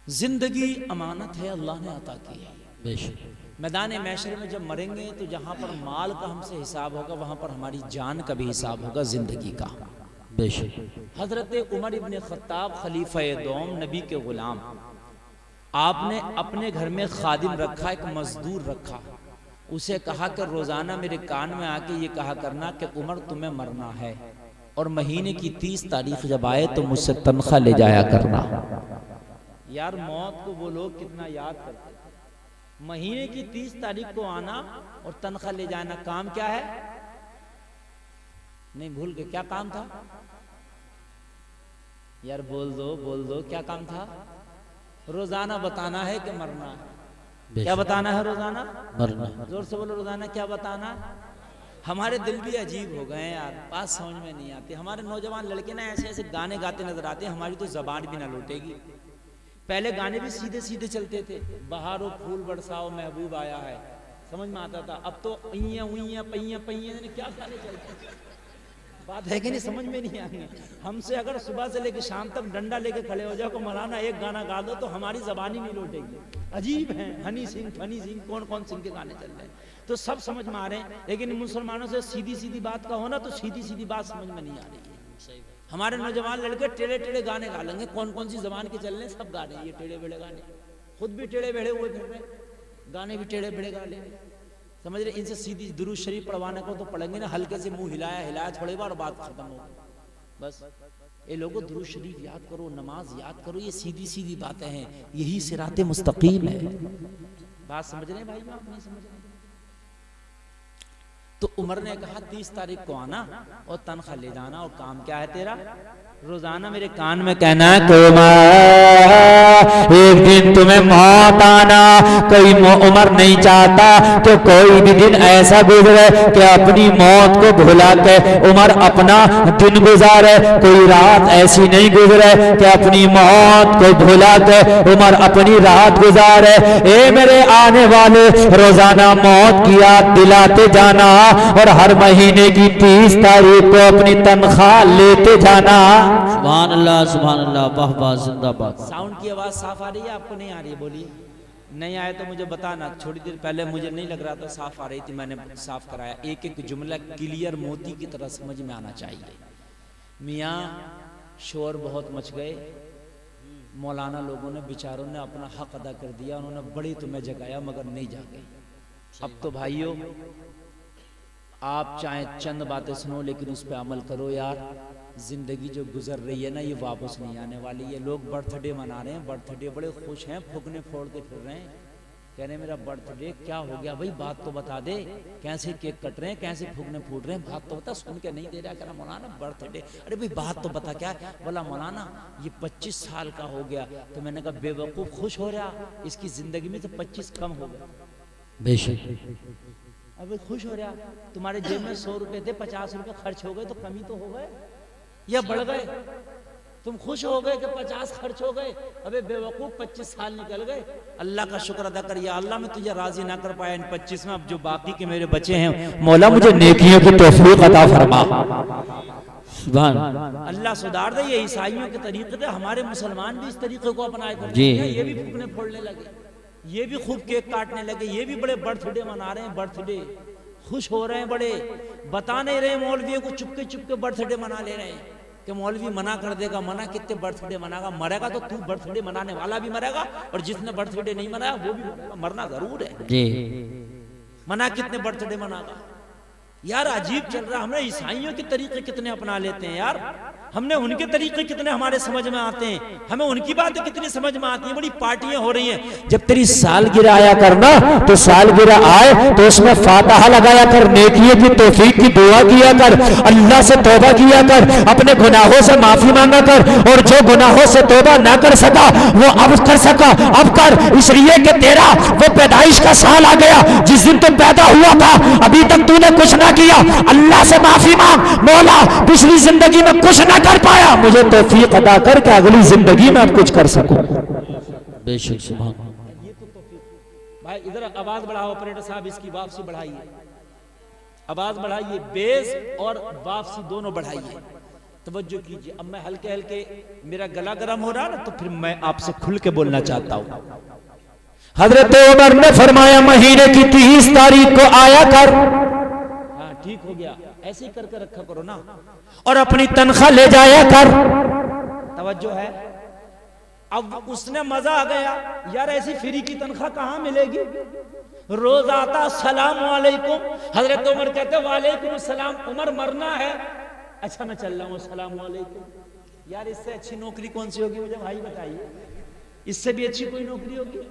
जिंदगी अमानत है, अल्लाह ने अता की है। मैदान महशर में जब मरेंगे तो जहां पर माल का हमसे हिसाब होगा, वहां पर हमारी जान का भी हिसाब होगा, जिंदगी का। बेशक। हजरत उमर इब्न खत्ताब खलीफा दोम नबी के गुलाम, आपने अपने घर में खादिम रखा, एक मजदूर रखा। उसे कहा कि रोजाना मेरे कान में आके ये कहा करना कि उमर तुम्हें मरना है और महीने की 30 तारीख जब आए तो मुझसे तनख्वाह ले जाया करना। यार मौत को वो लोग कितना याद करते। महीने की 30 तारीख को आना और तनख्वाह ले जाना, काम क्या है? नहीं भूल गए क्या काम था? यार बोल दो क्या काम था? रोजाना बताना है कि मरना है। क्या बताना है? रोजाना मरना। जोर से बोलो, रोजाना क्या बताना? हमारे दिल भी अजीब हो गए यार, बात समझ में नहीं आती। हमारे नौजवान लड़के ना ऐसे ऐसे गाने गाते नजर आते हैं, हमारी तो जबान भी ना लौटेगी। पहले गाने भी सीधे सीधे चलते थे, बहारो फूल बरसाओ महबूब आया है, समझ में आता था। अब तो उइयां उइयां पहिया पहिया क्या गाने चलते हैं, बात है कि नहीं? समझ में नहीं आएंगे। हमसे अगर सुबह से लेकर शाम तक डंडा लेके खड़े हो जाओ को मौलाना एक गाना गा दो तो हमारी जबानी नहीं लौटेगी। अजीब है, हनी सिंह कौन कौन सिंह के गाने चल रहे हैं, तो सब समझ में आ रहे हैं। लेकिन मुसलमानों से सीधी सीधी बात का होना तो सीधी सीधी बात समझ में नहीं आ रही है। हमारे नौजवान लड़के टेढ़े टेढ़े गाने गा लेंगे, कौन कौन सी जबान के चल रहे हैं, सब गा रहे हैं ये टेढ़े बेढ़े गाने। खुद भी टेढ़े बेढ़े हुए फिर रहे, गाने भी टेढ़े बेढ़े गा लेंगे, समझ रहे। इनसे सीधी दुरूद शरीफ पढ़वाने को तो पढ़ेंगे ना, हल्के से मुंह हिलाया थोड़ी बार बात खत्म हो गई बस। ये लोगों दुरूद शरीफ याद करो, नमाज याद करो, ये सीधी सीधी बातें हैं, यही सिराते मुस्तकीम है। बात समझ रहे हैं भाई? आप नहीं समझ रहे? तो उमर ने कहा 30 तारीख को आना और तनख्वाह ले जाना, और काम क्या है तेरा? रोजाना मेरे कान में कहना है कि एक दिन तुम्हें मौत आना। कोई उमर नहीं चाहता कि कोई भी दिन ऐसा गुजरे कि अपनी मौत को भुला के उमर अपना दिन गुजारे। कोई रात ऐसी नहीं गुजरे कि अपनी मौत को भुला के उमर अपनी रात गुजारे। ए मेरे आने वाले, रोजाना मौत की याद दिलाते जाना और हर महीने की 30 तारीख को अपनी तनख्वाह लेते जाना। सुभान अल्लाह, वाह वाह, जिंदाबाद। साउंड की आवाज साफ आ रही है आपको? नहीं आ रही है? बोलिए। नहीं आए तो मुझे बताना। थोड़ी देर पहले मुझे नहीं लग रहा था साफ आ रही थी, मैंने साफ कराया। एक एक जुमला क्लियर मोती की तरह समझ में आना चाहिए। मियाँ शोर बहुत मच गए, मौलाना लोगों ने बेचारों ने अपना हक अदा कर दिया, उन्होंने बड़ी तुम्हें जगाया मगर नहीं जागे। अब तो भाइयों आप चाहे चंद बातें सुनो लेकिन उस पर अमल करो यार। जिंदगी जो गुजर रही है ना ये वापस नहीं आने वाली है। लोग बर्थडे मना रहे हैं, बर्थडे बड़े खुश हैं, फुकने फोड़ के फिर रहे हैं, कह रहे हैं मेरा बर्थडे। क्या हो गया भाई? बात तो बता दे, कैसे केक कट रहे हैं, कैसे फुकने फूट रहे हैं, बात तो बता। सुन के नहीं दे रहा, कह रहा मौलाना बर्थडे। अरे भाई बात तो बता क्या है? बोला मौलाना ये 25 साल का हो गया। तो मैंने कहा बेवकूफ, खुश हो रहा, इसकी जिंदगी में तो 25 कम हो गया। बेशक। अबे खुश हो रहा, तुम्हारे जेब में 100 रुपए थे, 50 रुपए खर्च हो गए तो कमी तो हो गए या बढ़ गए? तुम खुश हो गए कि 50 खर्च हो गए? अबे बेवकूफ 25 साल निकल गए। अल्लाह का शुक्र अदा कर, या अल्लाह मैं तुझे राजी ना कर पाया इन 25 में, अब जो बाकी के मेरे बचे हैं मौला मुझे नेकियों की तौफीक अता फरमा। अल्लाह सुधार दे। ये ईसाइयों के तरीके थे, हमारे मुसलमान भी इस तरीके को अपनाए करते हैं। ये भी फूकने फोड़ने लगे, ये भी खूब केक काटने लगे, ये भी बड़े बर्थडे मना रहे हैं, बर्थडे खुश हो रहे हैं बड़े। बता नहीं रहे मौलवी को, चुपके चुपके बर्थडे मना ले रहे हैं कि मौलवी मना कर देगा। मना कितने बर्थडे मनागा? मरेगा तो तू बर्थडे मनाने वाला भी मरेगा और जिसने बर्थडे नहीं मनाया वो भी मरेगा। मरना जरूर है जी। मना कितने बर्थडे मनागा यार? अजीब चल रहा। हमने ईसाइयों के तरीके कितने अपना लेते हैं यार, हमने उनके तरीके कितने हमारे समझ में आते हैं, हमें उनकी बातें कितनी समझ में आती हैं। बड़ी पार्टियां हो रही हैं। जब तेरी सालगिरह आया करना तो सालगिरह आए तो उसमें फातिहा लगाया कर, नेकियों की तौफीक की दुआ किया कर, अल्लाह से तौबा किया कर, अपने गुनाहों से माफी मांगा कर, और जो गुनाहों से तौबा ना कर सका वो अब कर सका, अब कर। इसलिए कि तेरा वो पैदाइश का साल आ गया, जिस दिन तू पैदा हुआ था अभी तक तूने कुछ ना किया। अल्लाह से माफी मांग, मौला पिछली जिंदगी में कुछ ना कर पाया, मुझे तौफीक अदा कर के अगली जिंदगी में अब कुछ कर सकूं। बेशक सुभान। ये तो तौफीक। भाई इधर आवाज बढ़ाओ, ऑपरेटर साहब इसकी वापसी बढ़ाइए, आवाज बढ़ाइए, बेस और वापसी दोनों बढ़ाइए, तवज्जो कीजिए। अब मैं हल्के हल्के, मेरा गला गर्म हो रहा ना तो फिर मैं आपसे खुल के बोलना चाहता हूं। हजरत उमर ने फरमाया महीने की 30 तारीख को आया कर। ठीक हो गया, ऐसे ही करके रखा करो ना। और अपनी तनख्वाह ले जाया कर। तवज्जो है। अब उसने मजा आ गया, यार ऐसी फ्री की तनख्वाह कहां मिलेगी। रोज आता सलाम वालेकुम, हजरत उमर कहते वालेकुम सलाम। उमर मरना है, अच्छा मैं चल रहा हूँ सलाम वालेकुम। यार इससे अच्छी नौकरी कौन सी होगी मुझे भाई बताइए, इससे भी अच्छी कोई नौकरी होगी।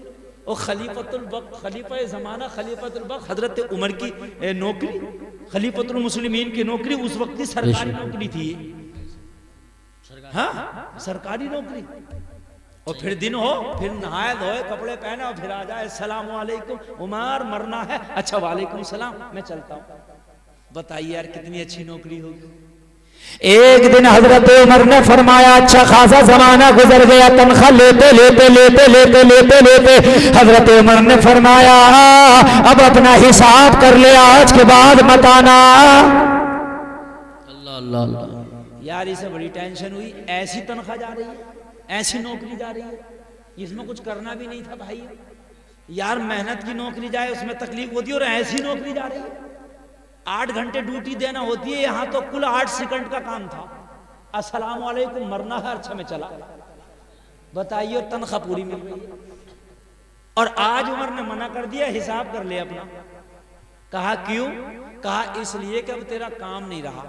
और खलीफतुल वक्त, खलीफा जमाना, खलीफतुल वक्त हजरत उमर की नौकरी, खलीफतुल मुस्लिमीन की नौकरी उस वक्त की सरकारी नौकरी थी। हाँ सरकारी नौकरी। और फिर दिन हो, फिर नहाए धोए कपड़े पहने और फिर आ जाए सलाम वालेकुम, उमर मरना है, अच्छा वालेकुम सलाम मैं चलता हूँ। बताइए यार कितनी अच्छी नौकरी होगी। एक दिन हजरत उमर ने फरमाया, अच्छा खासा जमाना गुजर गया, तनख्वाह लेते लेते लेते लेते लेते लेते हजरत उमर ने फरमाया अब अपना हिसाब कर ले, आज के बाद मत आना। अल्लाह अल्लाह अल्लाह। यार इसे बड़ी टेंशन हुई, ऐसी तनख्वाह जा रही है, ऐसी नौकरी जा रही है, इसमें कुछ करना भी नहीं था भाई। यार मेहनत की नौकरी जाए उसमें तकलीफ होती है, और ऐसी नौकरी जा रही है 8 घंटे ड्यूटी देना होती है, यहां तो कुल 8 सेकंड का काम था। अस्सलाम वालेकुम मरना है, अच्छा मैं चला। बताइए और तनख्वाह पूरी मिल गई। और आज उमर ने मना कर दिया, हिसाब कर ले अपना। कहा क्यों? कहा इसलिए कि अब तेरा काम नहीं रहा।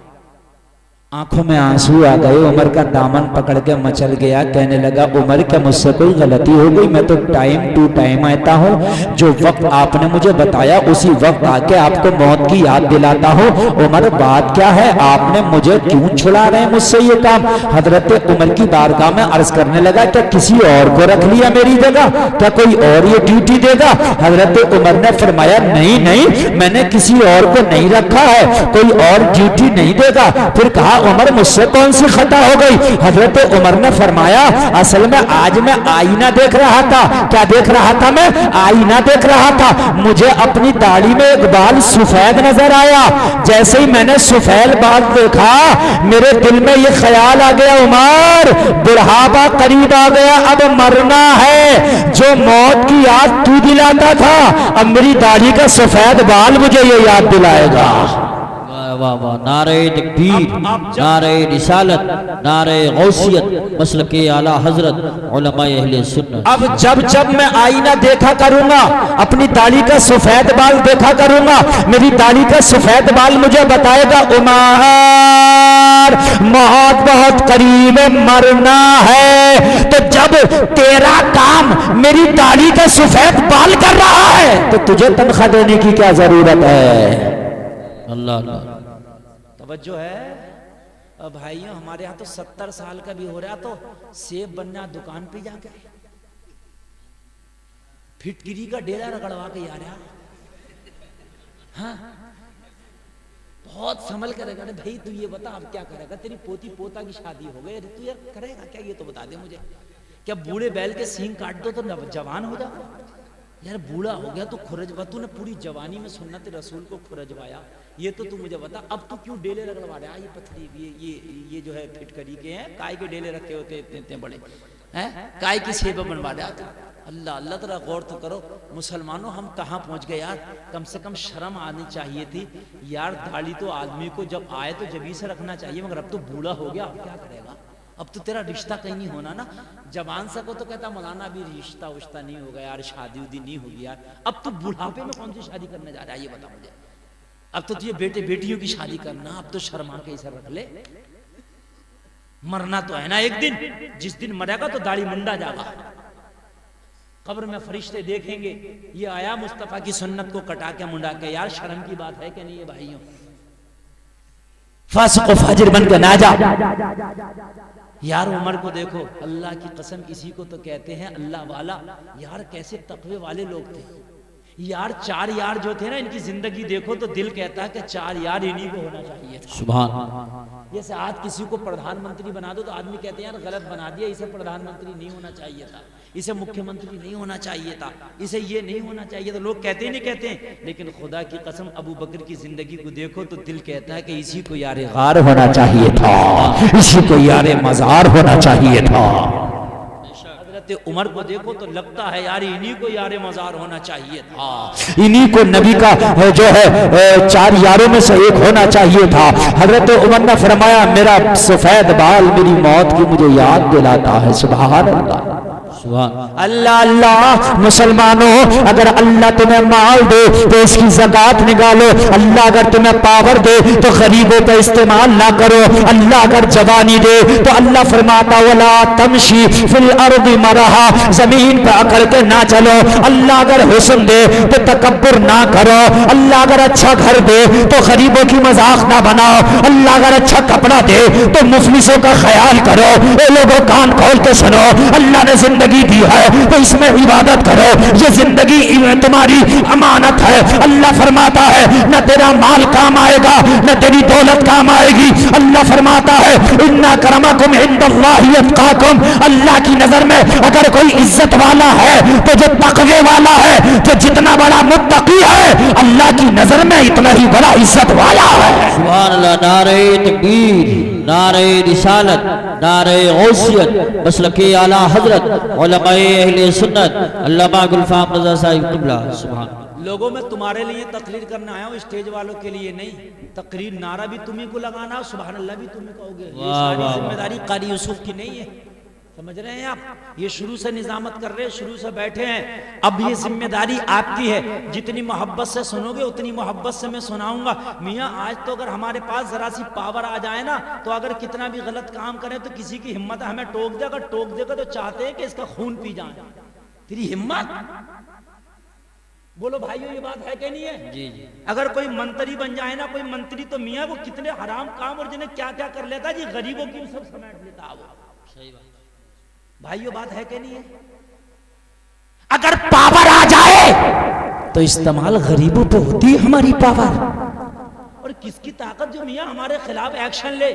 आंखों में आंसू आ गए, उमर का दामन पकड़ के मचल गया। कहने लगा उमर क्या मुझसे कोई गलती हो गई? मैं तो टाइम टू टाइम आता हूँ, जो वक्त आपने मुझे बताया उसी वक्त आके आपको मौत की याद दिलाता हूँ। उमर बात क्या है, आपने मुझे क्यों छुड़ा रहे हैं मुझसे ये काम? हजरत उमर की बारगाह में अर्ज करने लगा क्या किसी और को रख लिया मेरी जगह? क्या कोई और ये ड्यूटी देगा? हजरत उमर ने फरमाया नहीं नहीं, मैंने किसी और को नहीं रखा है, कोई और ड्यूटी नहीं देगा। फिर कहा उमर मुझसे कौन सी खता हो गई? हजरत उमर ने फरमाया असल में आज मैं आईना देख रहा था। क्या देख रहा था? मैं आईना देख रहा था। मुझे अपनी दाढ़ी में एक बाल सफेद नजर आया। जैसे ही मैंने सफेद बाल देखा मेरे दिल में ये ख्याल आ गया उमर बुढ़ापा करीब आ गया, अब मरना है। जो मौत की याद तू दिलाता था, अब मेरी दाढ़ी का सफेद बाल मुझे ये याद दिलाएगा। वाह वाह, नारे तकबीर, नारे रिसालत, नारे गौसियत, मसलके आला हजरत उलमाए अहले सुन्नत। अब जब जब मैं आईना देखा करूंगा, अपनी दाढ़ी का सफेद बाल देखा करूंगा, मेरी दाढ़ी का सफेद बाल मुझे बताएगा उमर मौत बहुत करीब है, मरना है। तो जब तेरा काम मेरी दाढ़ी का सफेद बाल कर रहा है तो तुझे तनख्वाह देने की क्या जरूरत है? अल्लाह अल्लाह। तवज्जो है। अब भाइयों हमारे यहाँ तो 70 साल का भी हो रहा तो सेब बनना दुकान पे जाके फिटकिरी का डेरा रगड़वा के आ रहा। हाँ बहुत संभल कर रखा। भाई तू ये बता अब क्या करेगा? तेरी पोती पोता की शादी हो गई, तू यार करेगा क्या? ये तो बता दे मुझे। क्या बूढ़े बैल के सींग काट दो तो जवान हो जाओ? यार बूढ़ा हो गया तो खुरजवा, तूने पूरी जवानी में सुन्नत रसूल को खुरजवाया, ये तो तू मुझे बता। अब तू क्यों डेले रगड़वा रहा है? ये पत्थरी ये जो है फिटकरी के हैं, काय के डेले रखे होते इतने इतने बड़े हैं, काय की सेब बनवा रहा था। अल्लाह अल्लाह तेरा गौर तो करो। मुसलमानों हम कहाँ पहुंच गए यार? कम से कम शर्म आनी चाहिए थी यार। दाढ़ी तो आदमी को जब आए तो जब से रखना चाहिए, मगर अब तो बूढ़ा हो गया, अब क्या करेगा? अब तो तेरा रिश्ता कहीं नहीं होना ना। जवान सा को तो कहता मौलाना अभी रिश्ता उश्ता नहीं होगा यार, शादी उदी नहीं होगी यार। अब तो बुढ़ापे में कौन सी शादी करने जा रहा है ये बता मुझे। अब तो तुझे बेटे बेटियों की शादी करना, अब तो शर्मा के इसे रख ले। मरना तो है ना एक दिन, जिस दिन मरेगा तो दाढ़ी मुंडा जागा। कब्र में फरिश्ते देखेंगे ये आया मुस्तफा की सुन्नत को कटा के मुंडा के। यार शर्म की बात है कि नहीं है भाइयों? फासिक व फाजिर बन के ना जा। यार उमर को देखो, अल्लाह की कसम इसी को तो कहते हैं अल्लाह वाला। यार कैसे तकवे वाले लोग थे यार। 4 यार जो थे ना, इनकी जिंदगी देखो तो दिल कहता है कि 4 यार इन्हीं को होना चाहिए। सुभान। जैसे आज किसी को प्रधानमंत्री बना दो तो आदमी कहते हैं यार गलत बना दिया, इसे प्रधानमंत्री नहीं होना चाहिए था, इसे मुख्यमंत्री नहीं होना चाहिए था, इसे ये नहीं होना चाहिए था। लोग कहते ही नहीं कहते हैं, लेकिन खुदा की कसम अबू बकर की जिंदगी को देखो तो दिल कहता है कि इसी को यार गार होना चाहिए था, इसी को यार मजार होना चाहिए था। हजरत उमर को देखो तो लगता है यार इन्हीं को यार मजार होना चाहिए था, इन्हीं को नबी का जो है 4 यारों में से एक होना चाहिए था। हजरत उमर ने फरमाया मेरा सफेद बाल मेरी मौत की मुझे याद दिलाता है। सुभान अल्लाह, अल्लाह अल्लाह। मुसलमानों, अगर अल्लाह तुम्हें माल दे तो इसकी ज़कात निकालो। अल्लाह अगर तुम्हें पावर दे तो गरीबों पे इस्तेमाल ना करो। अल्लाह अगर जवानी दे तो अल्लाह फरमाता वला तमशी फिल अर्दी मरहा, जमीन पे अकड़ के ना चलो। अल्लाह अगर हुस्न दे तो तकब्बुर ना करो। अल्लाह अगर अच्छा घर दे तो गरीबों की मजाक ना बनाओ। अल्लाह अगर अच्छा कपड़ा दे तो मुफलिसों का ख्याल करो। ए लोगों, कान खोल के सुनो, अल्लाह ने जिंदगी दी है तो इसमें इबादत करो। ये जिंदगी तुम्हारी अमानत है। अल्लाह फरमाता है न तेरा माल काम आएगा न तेरी दौलत काम आएगी। अल्लाह फरमाता है इन्ना करमकुम इंदल्लाहि अत्काकुम। अल्लाह की नजर में अगर कोई इज्जत वाला है तो जो तकवे वाला है, जो जितना बड़ा मुत्तकी है, अल्लाह की नजर में इतना ही बड़ा इज्जत वाला है। सुभान अल्लाह। नारे तकबीर, नारे रिसालत, नारे गौसियत, मसलके आला हजरत उलमाए अहले सुन्नत अल्लामा गुलफाम रज़ा साहिब क़िबला। सुभान। लोगों में तुम्हारे लिए तकरीर करने आया हूँ, स्टेज वालों के लिए नहीं। तकरीर नारा भी तुम्ही को लगाना, सुभान अल्लाह भी तुम्ही कहोगे। ये सारी जिम्मेदारी कारी यूसुफ की नहीं है, समझ रहे हैं आप? ये शुरू से निजामत कर रहे हैं, शुरू से बैठे हैं। अब ये जिम्मेदारी आपकी है। जितनी मोहब्बत से सुनोगे उतनी मोहब्बत से मैं सुनाऊंगा। मियाँ आज तो अगर हमारे पास जरा सी पावर आ जाए ना तो अगर कितना भी गलत काम करें तो किसी की हिम्मत हमें टोक दे। अगर टोक देगा तो चाहते हैं कि इसका खून पी जाए। तेरी हिम्मत, बोलो भाइयों, ये बात है कि नहीं है? जी जी। अगर कोई मंत्री बन जाए ना, कोई मंत्री, तो मियाँ वो कितने हराम काम और जिन्हें क्या क्या कर लेता जी, गरीबों की सब समेट लेता वो। सही बात भाइयों, बात है कि नहीं है? अगर पावर आ जाए तो इस्तेमाल गरीबों पे होती है हमारी पावर। और किसकी ताकत जो मियाँ हमारे खिलाफ एक्शन ले,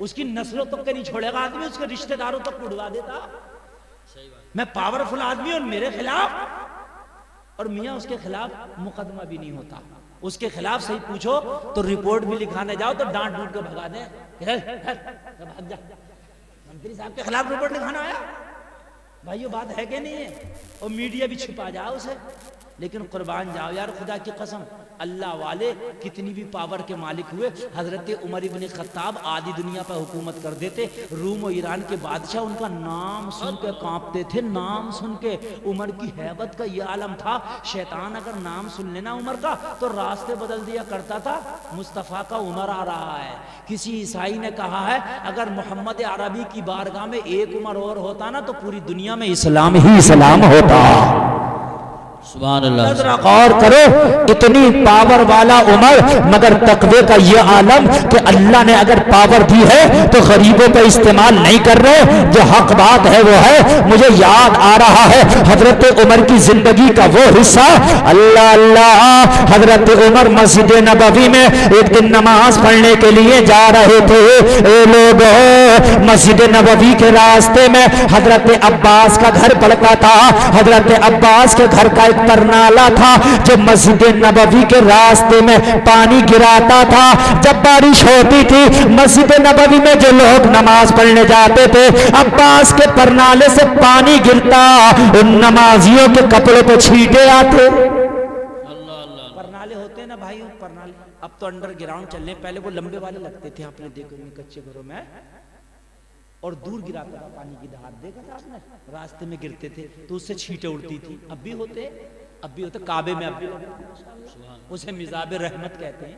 उसकी नस्लों तक के नहीं छोड़ेगा आदमी, उसके रिश्तेदारों तक उड़वा देता। मैं पावरफुल आदमी और मेरे खिलाफ, और मियाँ उसके खिलाफ मुकदमा भी नहीं होता। उसके खिलाफ सही पूछो तो रिपोर्ट भी लिखाने जाओ तो डांट डूट के भगा दे, भाग जा। मंत्री साहब के खिलाफ रिपोर्ट लिखाना आया। भाइयों, बात है कि नहीं है? और मीडिया भी छिपा जाओ उसे। लेकिन कुर्बान जाओ यार, खुदा की कसम, अल्लाह वाले कितनी भी पावर के मालिक हुए, हजरत उमर इब्न खत्ताब आधी दुनिया पर हुकूमत कर देते। रूम और ईरान के बादशाह उनका नाम सुन के कांपते थे, नाम सुन के। उमर की हैबत का यह आलम था, शैतान अगर नाम सुन लेना उमर का तो रास्ते बदल दिया करता था। मुस्तफ़ा का उमर आ रहा है। किसी ईसाई ने कहा है अगर मोहम्मद अरबी की बारगाह में एक उमर और होता ना तो पूरी दुनिया में इस्लाम ही इस्लाम होता। सुभान अल्लाह। गौर करो, इतनी पावर वाला उमर, मगर तकवे का ये आलम कि अल्लाह ने अगर पावर दी है तो गरीबों पे इस्तेमाल नहीं कर रहे। जो हक बात है वो है। मुझे याद आ रहा है हजरत उमर की जिंदगी का वो हिस्सा। अल्लाह अल्लाह, हजरत उमर मस्जिद नबवी में एक दिन नमाज पढ़ने के लिए जा रहे थे। ए लोगों, मस्जिद नबवी के रास्ते में हजरत अब्बास का घर पड़ता था। हजरत अब्बास के घर का एक परनाला था जो मस्जिद नबवी के रास्ते में पानी गिराता था। जब बारिश होती थी मस्जिद नबवी में जो लोग नमाज पढ़ने जाते थे, अब्बास के परनाले से पानी गिरता, उन नमाजियों के कपड़ों पे छींटे आते। परनाले होते हैं ना भाई, परनाले अब तो अंडरग्राउंड चलने, पहले वो लंबे वाले लगते थे, आपने देखो कच्चे घरों में, और दूर गिराता था पानी की धार, देखा था आपने? रास्ते में गिरते थे तो उससे छींटे उड़ती थी। अब भी होते, अब भी होते, काबे में अब भी, उसे मिजाब रहमत कहते हैं।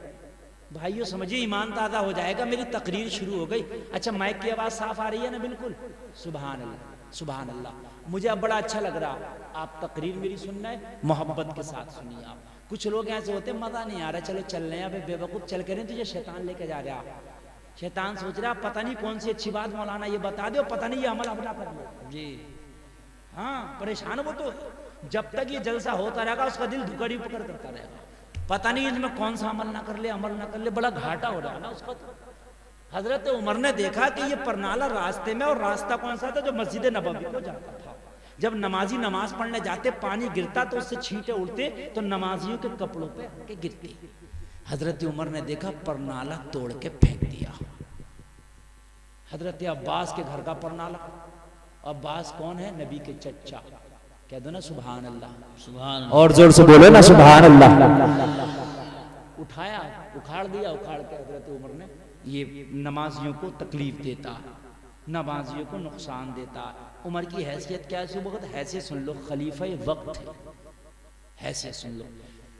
भाइयों समझिए, ईमान ताज़ा हो जाएगा। मेरी तकरीर शुरू हो गई। अच्छा, माइक की आवाज़ साफ आ रही है ना? बिल्कुल। सुभान अल्लाह, सुभान अल्लाह। मुझे अब बड़ा अच्छा लग रहा, आप तकरीर मेरी सुनना है, मोहब्बत के साथ सुनिए आप। कुछ लोग ऐसे होते हैं मज़ा नहीं आ रहा, चलो चल रहे हैं, अब बेवकूफ़ चल कर तुझे शैतान लेके जा रहा। शैतान सोच रहा पता नहीं कौन सी अच्छी बात मौलाना ये बता दो, पता नहीं ये अमल अपना कर लो जी। हाँ, परेशान वो तो जब तक ये जलसा होता रहेगा उसका दिल धुकड़ी पकड़ करता रहेगा। पता नहीं इसमें कौन सा अमल ना कर ले, अमल ना कर ले, बड़ा घाटा हो रहा है ना उसका। तो हजरत उमर ने देखा कि ये परनाला रास्ते में, और रास्ता कौन सा था? जो मस्जिद नबवी को जाता था। जब नमाजी नमाज पढ़ने जाते, पानी गिरता तो उससे छींटे उड़ते तो नमाजियों के कपड़ों पे आके गिरती। हजरत उमर ने देखा, परनाला तोड़ के फेंक दिया। हजरत अब्बास के घर का परनाला, अब्बास कौन है? नबी के चचा। कह दो ना सुभान अल्लाह। सुभान और जोर से बोलो ना सुभान अल्लाह। उठाया, उखाड़ दिया, उखाड़ के हजरत उमर ने, ये नमाजियों को तकलीफ देता, नमाजियों को नुकसान देता। उमर की हैसियत क्या है उस वक्त? हैसियत सुन लो, खलीफा वक्त थे, हैसियत सुन लो।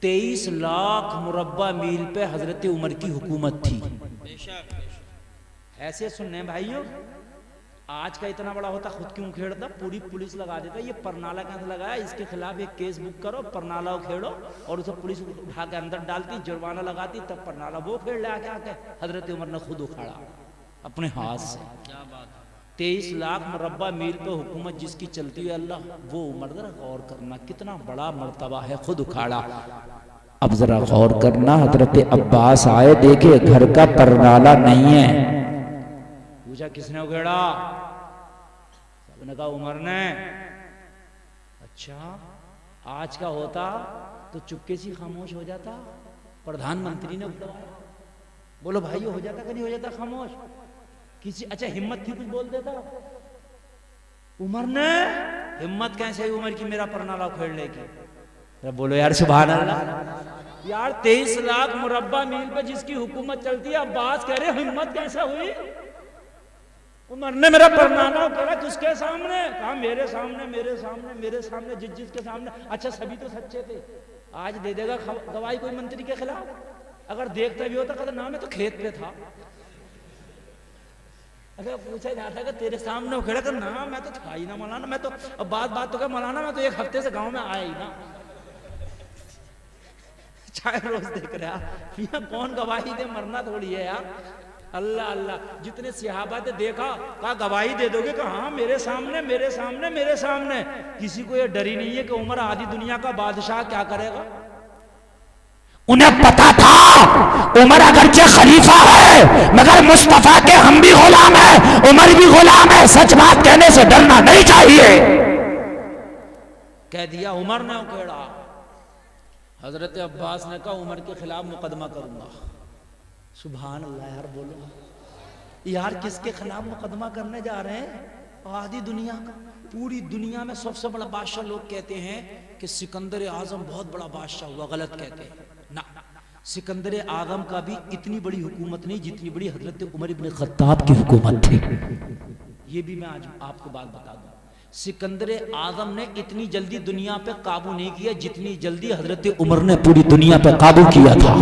23 लाख मुरब्बा मील पे हजरत उमर की हुकूमत थी। ऐसे सुनने भाइयों, आज का इतना बड़ा होता खुद क्यों उखेड़ता? पूरी पुलिस लगा देता। ये परनाला कहाँ से लगाया? इसके खिलाफ एक केस बुक करो, परनाला उखेड़ो, और उसे पुलिस उठा के अंदर डालती, जुर्माना लगाती, तब परनाला वो उखेड़ ले आके हजरत उमर ने खुद उखाड़ा अपने हाथ से। क्या बात है। 23 लाख मुरब्बा मील पे हुकूमत जिसकी चलती है अल्लाह, वो उमर जरा गौर करना कितना बड़ा मर्तबा है, खुद उखाड़ा। अब जरा गौर करना, हजरत अब्बास आए, देखे घर का परनाला नहीं है। पूछा किसने उखेड़ा? सबने कहा उमर ने। अच्छा, आज का होता तो चुपके से खामोश हो जाता, प्रधानमंत्री ने उठवाया। बोलो भाई, हो जाता कि नहीं हो जाता खामोश? किसी अच्छा हिम्मत थी कुछ बोल देता? उमर ने हिम्मत कैसे हुई उमर की मेरा परनाला उखेड़ने की? बोलो यार सुभान अल्लाह। यार 23 लाख मुरब्बा मील पे जिसकी हुकूमत चलती है, अब्बास कह रहे हिम्मत कैसे हुई? उमर ने मेरा परनाला उखेड़ा किसके सामने? कहा मेरे सामने, मेरे सामने, मेरे सामने, जिस के सामने। अच्छा सभी तो सच्चे थे, आज दे देगा गवाही कोई मंत्री के खिलाफ? अगर देखता भी होता कहता ना मैं तो खेत पे था। अगर पूछा जाता कि तेरे सामने उखेड़ा तो ना मैं तो था ही ना मौलाना, मैं तो अब बात तो क्या मौलाना, मैं तो एक हफ्ते से गांव में आया ही ना, चाहे रोज देख रहा यहाँ कौन गवाही दे, मरना थोड़ी है यार। अल्लाह अल्लाह, जितने सहाबा ने देखा, कहा गवाही दे दोगे? कहा हाँ मेरे सामने, मेरे सामने, मेरे सामने। किसी को ये डर ही नहीं है कि उमर आधी दुनिया का बादशाह क्या करेगा। उन्हें पता था उमर अगरचे खलीफा है, मगर मुस्तफा के हम भी गुलाम हैं, उमर भी गुलाम है। सच बात कहने से डरना नहीं चाहिए। कह दिया, उमर ने उखेड़ा। हजरत अब्बास ने कहा उमर के खिलाफ मुकदमा करूंगा। सुभान अल्लाह। यार बोलो यार, किसके खिलाफ मुकदमा करने जा रहे हैं? आधी दुनिया का। पूरी दुनिया में सबसे बड़ा बादशाह लोग कहते हैं कि सिकंदर आजम बहुत बड़ा बादशाह हुआ, गलत कहते हैं ना। सिकंदर आजम का भी इतनी बड़ी हुकूमत नहीं जितनी बड़ी हजरत उमर इब्न खत्ताब की हुकूमत थी। ये भी मैं आज आपको बात बता दूं, सिकंदर आजम ने इतनी जल्दी दुनिया पे काबू नहीं किया जितनी जल्दी हजरत उमर ने पूरी दुनिया पे काबू किया था।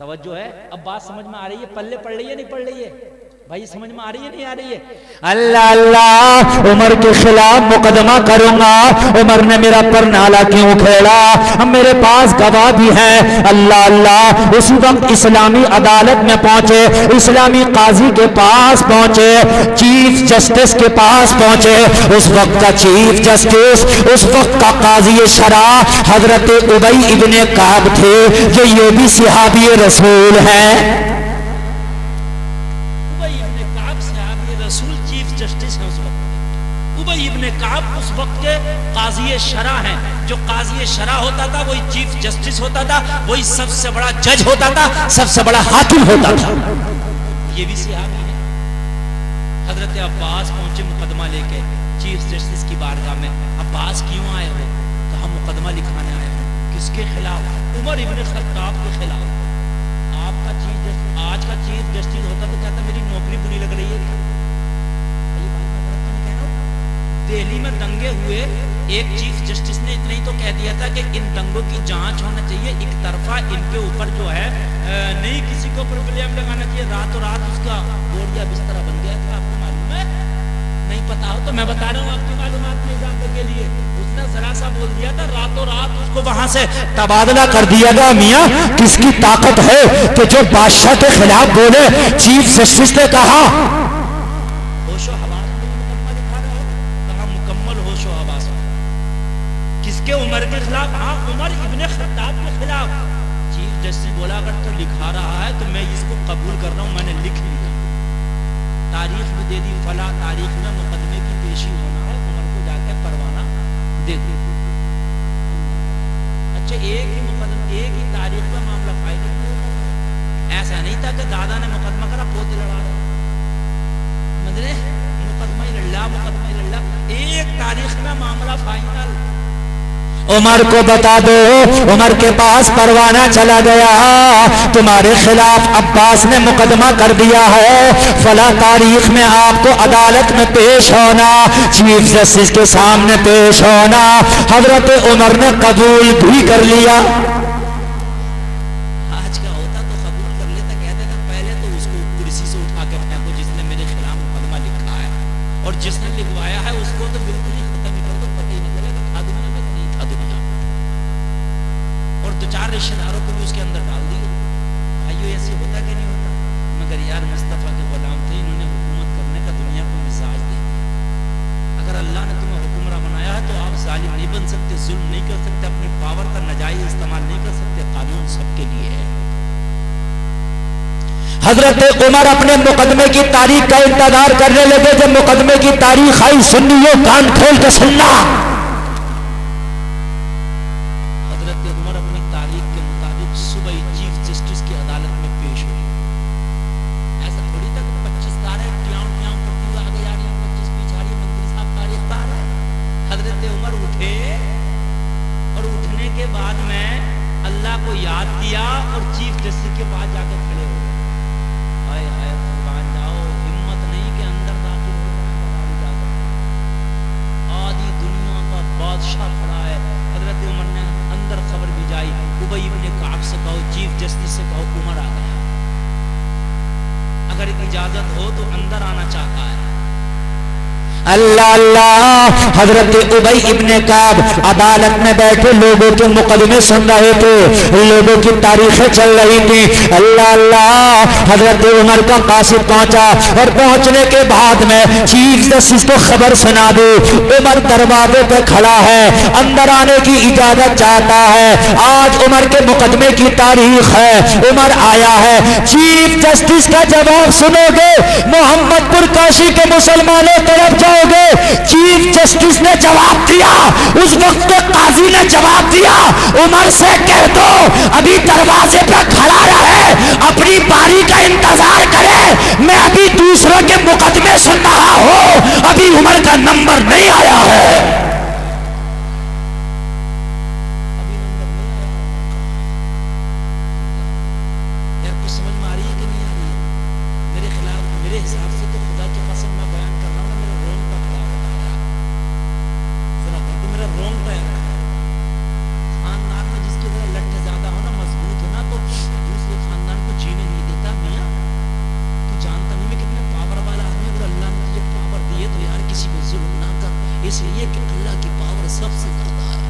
तवज्जो है? अब बात समझ में आ रही है? पल्ले पड़ रही है नहीं पड़ रही है भाई? समझ में आ रही है नहीं आ रही है? अल्लाह अल्लाह, उमर के खिलाफ मुकदमा करूंगा। उमर ने मेरा परनाला क्यों उखेड़ा? अब मेरे पास गवाह भी है। अल्लाह अल्लाह। उसी वक्त इस्लामी अदालत में पहुंचे, इस्लामी काजी के पास पहुंचे, चीफ जस्टिस के पास पहुंचे। उस वक्त का चीफ जस्टिस, उस वक्त का काजी शरा हजरत उबई इब्ने काब थे, जो ये भी सहाबी रसूल हैं। जस्टिस है उस वक्त। उबई इब्ने काब उस वक्त के काजी शरा हैं। जो काजी शरा होता था वही चीफ जस्टिस होता था, वही सबसे बड़ा जज होता था, सबसे बड़ा हाकिम होता था। ये भी सहाबी है। हजरत अब्बास पहुंचे मुकदमा लेके चीफ जस्टिस की बारगाह में। अब्बास क्यों आए हो? कहा मुकदमा लिखाने आए हो। किसके खिलाफ? उमर इब्ने खत्ताब के खिलाफ। आपका आज का चीफ जस्टिस होता तो कहता मेरी नौकरी बुरी लग रही है। दिल्ली में दंगे हुए, एक चीफ जस्टिस ने इतना ही तो कह दिया था कि इन दंगों की जांच होना चाहिए, एक तरफा इनके ऊपर जो है नहीं किसी को ऊपर ब्लेम लगाना चाहिए। रातों रात उसका बोरिया बिस्तरा बन गया था। आपको मालूम है? नहीं पता हो तो मैं बता रहा हूँ आपकी मालूमात में इजाफे के लिए। उसने जरा सा बोल दिया था, रातों रात उसको वहां से तबादला कर दिया गया। मियाँ किसकी ताकत है कि जो बादशाह के खिलाफ बोले? चीफ जस्टिस ने कहा होशो हवास में मुकम्मल दिखा रहे हो। कहा मुकम्मल होशो हवास में। किसके? उमर के खिलाफ। हाँ, उमर इब्ने खत्ताब के खिलाफ। चीफ जस्टिस बोला अगर तू लिखा रहा है तो मैं इसको कबूल कर रहा हूँ, मैंने लिख लिया। तारीख भी दे दी, फला तारीख में मुकदमे की पेशी होना है, उमर को जाके परवाना दे दे। अच्छा, एक ही मुकदमा एक ही तारीख में मामला फाइल किया। ऐसा नहीं था कि दादा ने मुकदमा करा पोते लड़ा रहे, मुकदमा ही लड़ ला मुकद्दमे इल्लल्लाह, एक तारीख में मामला फाइनल। उमर को बता दो, उमर के पास परवाना चला गया, तुम्हारे खिलाफ अब्बास ने मुकदमा कर दिया है, फला तारीख में आपको अदालत में पेश होना, चीफ जस्टिस के सामने पेश होना। हजरत उमर ने कबूल भी कर लिया। आज का होता तो कबूल कर लेता, कहते ना पहले तो उसको कुर्सी से उठा कर फेंको जिसने मेरे खिलाफ मुकदमा लिखा है, और जिसने लिखवाया है उसको तो बिल्कुल ही खत्म ही कर दो, पता ही नहीं चलेगा था दुनिया में नहीं था दुनिया में। और दो चार रिश्तेदारों को भी उसके अंदर डाल दिए। भाइयों ऐसे होता कि नहीं होता? मगर यार मुस्तफा के गुलाम थे, इन्होंने हुकूमत करने का दुनिया को मिजाज दे दिया। अगर अल्लाह ने तुम्हें हुक्मरान बनाया है तो आप जालिम नहीं बन सकते, जुल्म नहीं कर सकते, अपनी पावर का नाजायज इस्तेमाल नहीं कर सकते। कानून सबके लिए है। हजरत उमर अपने मुकदमे की तारीख का इंतजार करने लगे। जब मुकदमे की तारीख आई, सुन्नियों कान खोल के सुनना, हजरत उमर अपनी तारीख के मुताबिक सुबह चीफ जस्टिस की अदालत में पेश हुए। ऐसा थोड़ी था कि 25 तारीख ट्याम ट्याम करती हुई आगे आ रही है, 25 पीछे आ रही है, मंत्री साहब तारीख पा रहे हैं। हजरत उमर उठे और उठने के बाद में अल्लाह को याद किया और चीफ जस्टिस के पास जाकर खड़े हो गए। हाय हाय कुर्बान जाओ, हिम्मत नहीं कि अंदर दाखिल हो जाए, आधी दुनिया का बादशाह खड़ा है। हजरत उमर ने अंदर खबर भिजाई, उबई इब्ने काब से कहो, चीफ जस्टिस से कहो उमर आ गया, अगर इजाजत हो तो अंदर आना चाहता है। अल्लाह अल्लाह। हजरत उबई इब्ने काब अदालत में बैठे लोगों के मुकदमे सुन रहे थे, लोगों की तारीखें चल रही थी। अल्लाह अल्लाह। हजरत उमर का कासिद पहुंचा और पहुंचने के बाद में चीफ जस्टिस को खबर सुना दी। उमर दरवाजे पे खड़ा है, अंदर आने की इजाजत चाहता है। आज उमर के मुकदमे की तारीख है, उमर आया है। चीफ जस्टिस का जवाब सुनोगे, मोहम्मदपुर काशी के मुसलमानों तरफ जाओगे। चीफ जस्टिस ने जवाब दिया, उस वक्त के काजी ने जवाब दिया, उमर से कह दो अभी दरवाजे पर खड़ा रहे, अपनी बारी का इंतजार करे, मैं अभी दूसरों के मुकदमे सुन रहा हूं, अभी उमर का नंबर नहीं आया है। इसलिए कि अल्लाह की पावर सबसे ज्यादा है।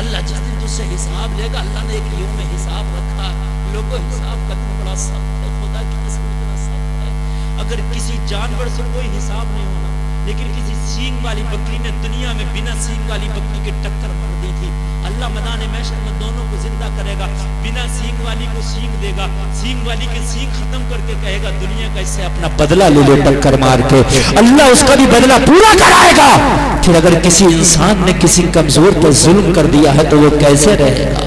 अल्लाह जिस दिन तुझसे हिसाब लेगा, अल्लाह ने एक यूं में हिसाब रखा, लोगों हिसाब करना बड़ा सख्त है, खुदा की कसम इतना सख्त है। अगर किसी जानवर से कोई हिसाब नहीं होना, लेकिन किसी सींग वाली बकरी ने दुनिया में बिना सींग वाली बकरी के टक्कर मार दी थी, अल्लाह मैदान महशर में दोनों को जिंदा करेगा, बिना सींग वाली को सींग देगा, सींग वाली के सींग खत्म करके कहेगा दुनिया का इससे अपना बदला ले लो टक्कर मार के, अल्लाह उसका भी बदला पूरा कराएगा। फिर अगर किसी इंसान ने किसी कमजोर पर जुल्म कर दिया है तो वो कैसे रहेगा?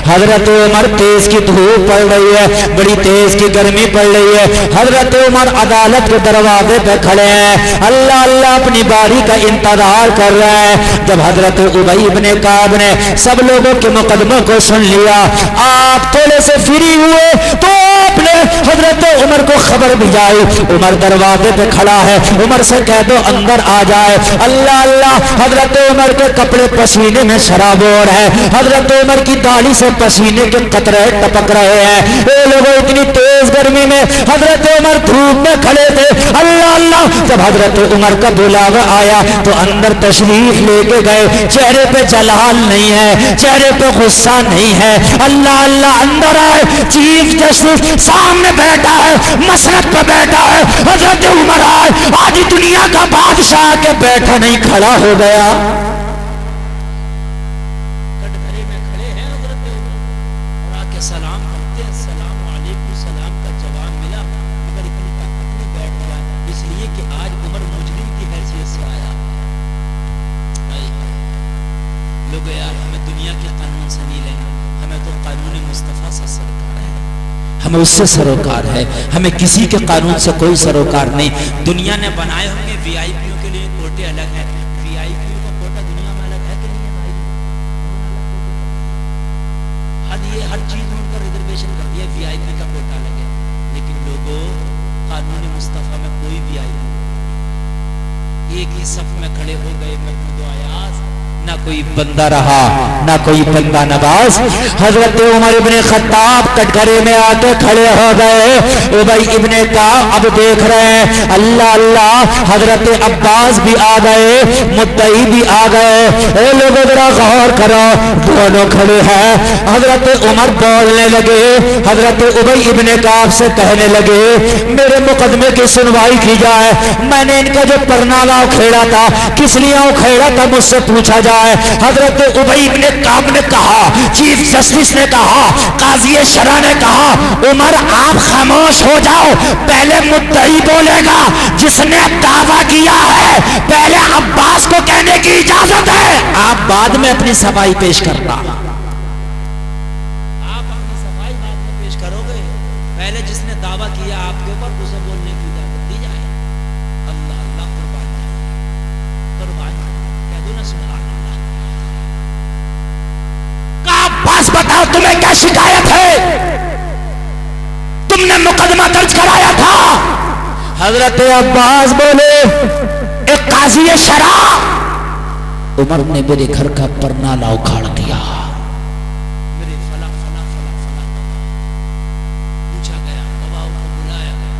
हजरत उमर तेज की धूप पड़ रही है, बड़ी तेज की गर्मी पड़ रही है। हजरत उमर अदालत के दरवाजे पे खड़े हैं, अल्लाह अल्लाह अपनी बारी का इंतजार कर रहे हैं। जब हजरत उबई इब्ने काब ने सब लोगों के मुकदमों को सुन लिया, आप थोड़े से फ्री हुए तो आपने हजरत उमर को खबर खबर भिजाई, उमर दरवाजे पे खड़ा है, उमर से कह दो अंदर आ जाए। अल्लाह अल्लाह, हजरत उमर के कपड़े पसीने में सराबोर है, हजरत उमर की दाढ़ी से पसीने के कतरे टपक रहे हैं। ये लोगों इतनी तेज गर्मी में हजरत उमर धूप में खड़े थे। अल्लाह अल्लाह, जब हजरत उमर का बुलावा आया तो अंदर तशरीफ लेके गए। चेहरे पे जलाल नहीं है, चेहरे पे गुस्सा नहीं है। अल्लाह अल्लाह, अंदर आए। चीफ जस्टिस सामने बैठा है, मसनद पे बैठा है। हजरत उमर आए, आधी दुनिया का बादशाह के बैठा नहीं खड़ा हो गया। कटघरे में खड़े हैं हजरत उमर और आके सलाम करते हैं, सलाम वालेकुम, सलाम का जवाब मिला, मगर इतनी ताकत में बैठ गया इसलिए कि आज उमर मुजरिम की हैसियत से आया। लोग यार हमें दुनिया के कानून से नहीं लेना, हमें तो कानून मुस्तफा से सरोकार है, हमें उससे सरोकार है, हमें किसी के कानून से कोई सरोकार नहीं। दुनिया ने बनाए होंगे वीआईपीओ के लिए कोटे अलग है, वीआईपीओ का कोटा दुनिया में अलग है कि नहीं है भाई? हर चीज में उनका रिजर्वेशन कर दिया, वीआईपी का कोटा अलग है। लेकिन लोगों, कानून मुस्तफा में कोई वीआईपी, एक ही सफ में खड़े हो गए महमूद अयाज, ना कोई बंदा रहा ना कोई बंदा नवाज। हजरत उमर इब्ने खत्ताब कटघरे में आके खड़े हो गए। उबई इब्ने का अब देख रहे हैं, अल्लाह अल्लाह, हजरत अब्बास भी आ गए, मुद्दई भी आ गए। ए लोगों जरा गौर करो, दोनों खड़े हैं। हजरत उमर बोलने लगे, हजरत उबई इब्ने काब से कहने लगे, मेरे मुकदमे की सुनवाई की जाए। मैंने इनका जो परनामा उखेड़ा था, किस लिए उखेड़ा था, मुझसे पूछा जाए। हजरत उबई इब्ने काब ने कहा, चीफ जस्टिस ने कहा, काजी शरा ने कहा, उमर आप खामोश हो जाओ, पहले मुद्दई बोलेगा जिसने दावा किया है, पहले अब्बास को कहने की इजाजत है, आप बाद में अपनी सफाई पेश करना। आप अपनी सफाई बाद में पेश करोगे, पहले जिसने दावा किया आपके ऊपर उसे बोलने की इजाजत दी जाए। अल्लाह अल्लाह, कुर्बान कुर्बान, कह दो ना सुभान अल्लाह। अब्बास बताओ तुम्हें क्या शिकायत है, तुमने मुकदमा दर्ज कराया था। हजरत अब्बास बोले, एक काजी शरा उमर ने मेरे घर का परनाला उखाड़ दिया। मेरे फला फला फला फला पूछा गया, गवाहों को बुलाया गया,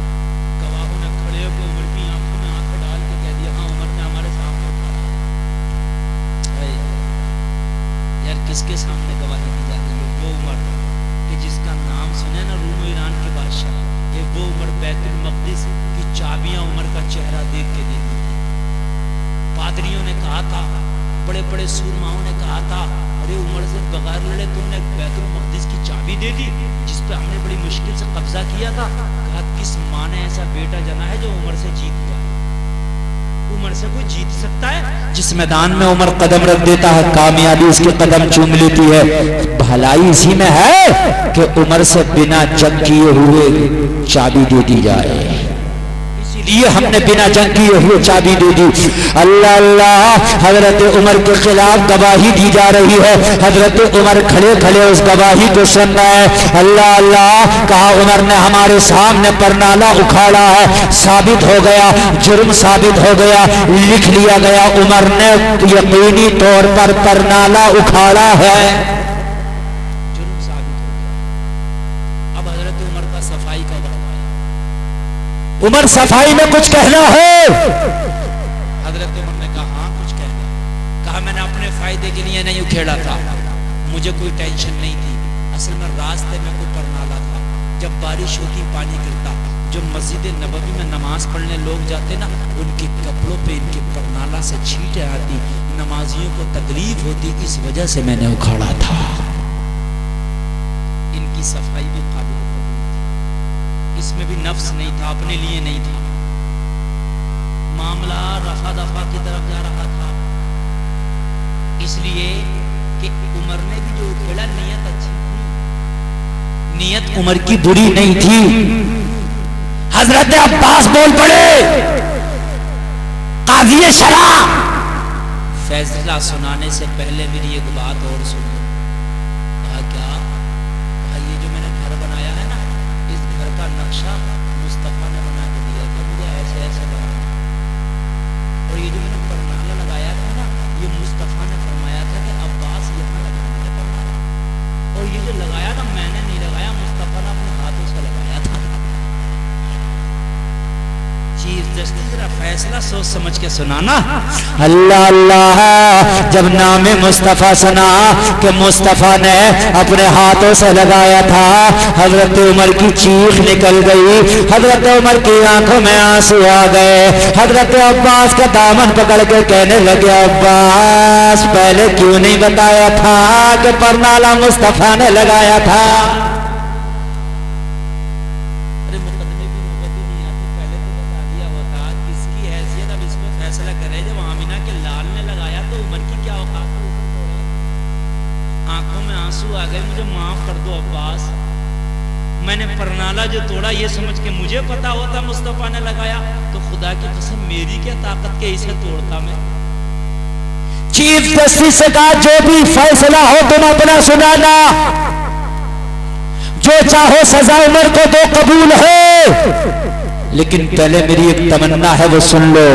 गवाहों ने खड़े होकर उमर की आंखों में आंखें डाल के कह दिया, हाँ उमर ने हमारे सामने उठाया। यार किसके सामने गवाही दी जाती है? वो उमर कि जिसका नाम सुने ना रूम ईरान के बादशाह, ये वो उमर बैतुल मक़दिस की चाबियां उमर का चेहरा देख के दे दी। पादरियों ने कहा था, बड़े बड़े सूरमाओं ने कहा था, अरे उमर से बगैर लड़े तुमने बैतुल मक़दिस की चाबी दे दी, जिस पे हमने बड़ी मुश्किल से कब्जा किया था। कहा किस माँ ने ऐसा बेटा जना है जो उमर से जीत गया? उमर से कोई जीत सकता है? जिस मैदान में उमर कदम रख देता है, कामयाबी उसके कदम चूम लेती है। भलाई इसी में है कि उमर से बिना जंग किए हुए चाबी दे दी जाए, इसीलिए हमने बिना जंग किए हुए चाबी दे दी। अल्लाह अल्लाह, हजरत उमर के खिलाफ गवाही दी जा रही है। हजरत उमर खड़े खड़े उस गवाही को सुन रहे हैं। अल्लाह अल्लाह, कहा उमर ने हमारे सामने परनाला उखाड़ा है, साबित हो गया, जुर्म साबित हो गया, लिख लिया गया, उमर ने यकीनी तौर पर परनाला उखाड़ा है। जुर्म साबित हो गया। अब हजरत उमर का सफाई का वक्त आया। उमर सफाई में कुछ कहना है? हजरत उमर ने कहा हाँ कुछ कहना। कहा मैंने अपने फायदे के लिए नहीं उखेड़ा था, मुझे कोई टेंशन नहीं थी। असल में रास्ते में कोई परनाला था, जब बारिश होती पानी गिरता, जो मस्जिद नबवी में नमाज पढ़ने लोग जाते ना, उनके कपड़ों पे इनके परनाला से छींटे आती, नमाजियों को तकलीफ होती, इस वजह से मैंने उखाड़ा था। इनकी सफाई भी काबिल कबूल थी, इसमें भी नफ्स नहीं था, अपने लिए नहीं था। मामला रफा दफा की तरफ जा रहा था, इसलिए कि उमर ने भी जो उखेड़ा नियत अच्छी थी, नियत उमर की बुरी नहीं थी। हजरत अब्बास बोल पड़े, काजी शरा, फैसला सुनाने से पहले मेरी एक बात और सुनो। कहा क्या? कहा ये जो मैंने घर बनाया है ना, इस घर का नक्शा मुस्तफा ने जरा फैसला सोच समझ के सुनाना। अल्लाह अल्लाह, जब नाम मुस्तफ़ा सुना कि मुस्तफ़ा ने अपने हाथों से लगाया था, हजरत उमर की चीख निकल गई, हजरत उमर की आंखों में आंसू आ गए। हजरत अब्बास का दामन पकड़ के कहने लगे, अब्बास पहले क्यों नहीं बताया था कि परनाला मुस्तफ़ा ने लगाया था। अरे मुकदमे की नौबत ही नहीं आती, पहले तो बता दिया होता। किसकी हैसियत अब इसको फैसला करे। जब आमिना के लाल ने लगाया तो उमर की क्या औकात है। आंखों में आंसू आ गए, मुझे माफ कर दो अब्बास, मैंने परनाला जो तोड़ा ये समझ के मुझे पता होता मुस्तफा ने लगाया तो खुदा की कसम मेरी क्या ताकत के इसे तोड़ता मैं। चीफ जस्टिस से कहा, जो भी फैसला हो तुम अपना सुनाना, जो चाहो सजा उमर को तो कबूल है, लेकिन पहले मेरी एक तमन्ना है वो सुन लो।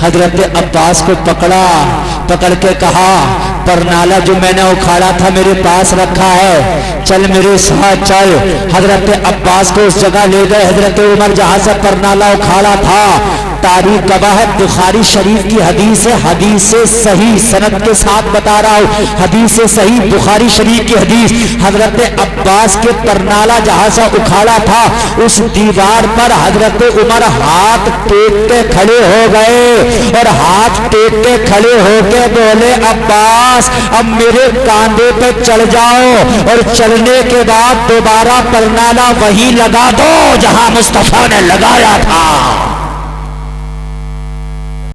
हजरत अब्बास को पकड़ा, पकड़ के कहा, परनाला जो मैंने उखाड़ा था मेरे पास रखा है, चल मेरे साथ चल। हजरत अब्बास को उस जगह ले गए हजरत उमर जहां से परनाला उखाड़ा था। तारीख गवाह है, बुखारी शरीफ की हदीस है, हदीस से सही सनद के साथ बता रहा हूं, हदीस से सही बुखारी शरीफ की हदीस। हजरत अब्बास के परनाला जहां से उखाड़ा था उस दीवार पर हजरत उमर हाथ टेक के खड़े हो गए और हाथ टेक के खड़े होके बोले, अब्बास अब मेरे कांधे पे चढ़ जाओ और चढ़ने के बाद दोबारा परनाला वहीं लगा दो जहां मुस्तफा ने लगाया था।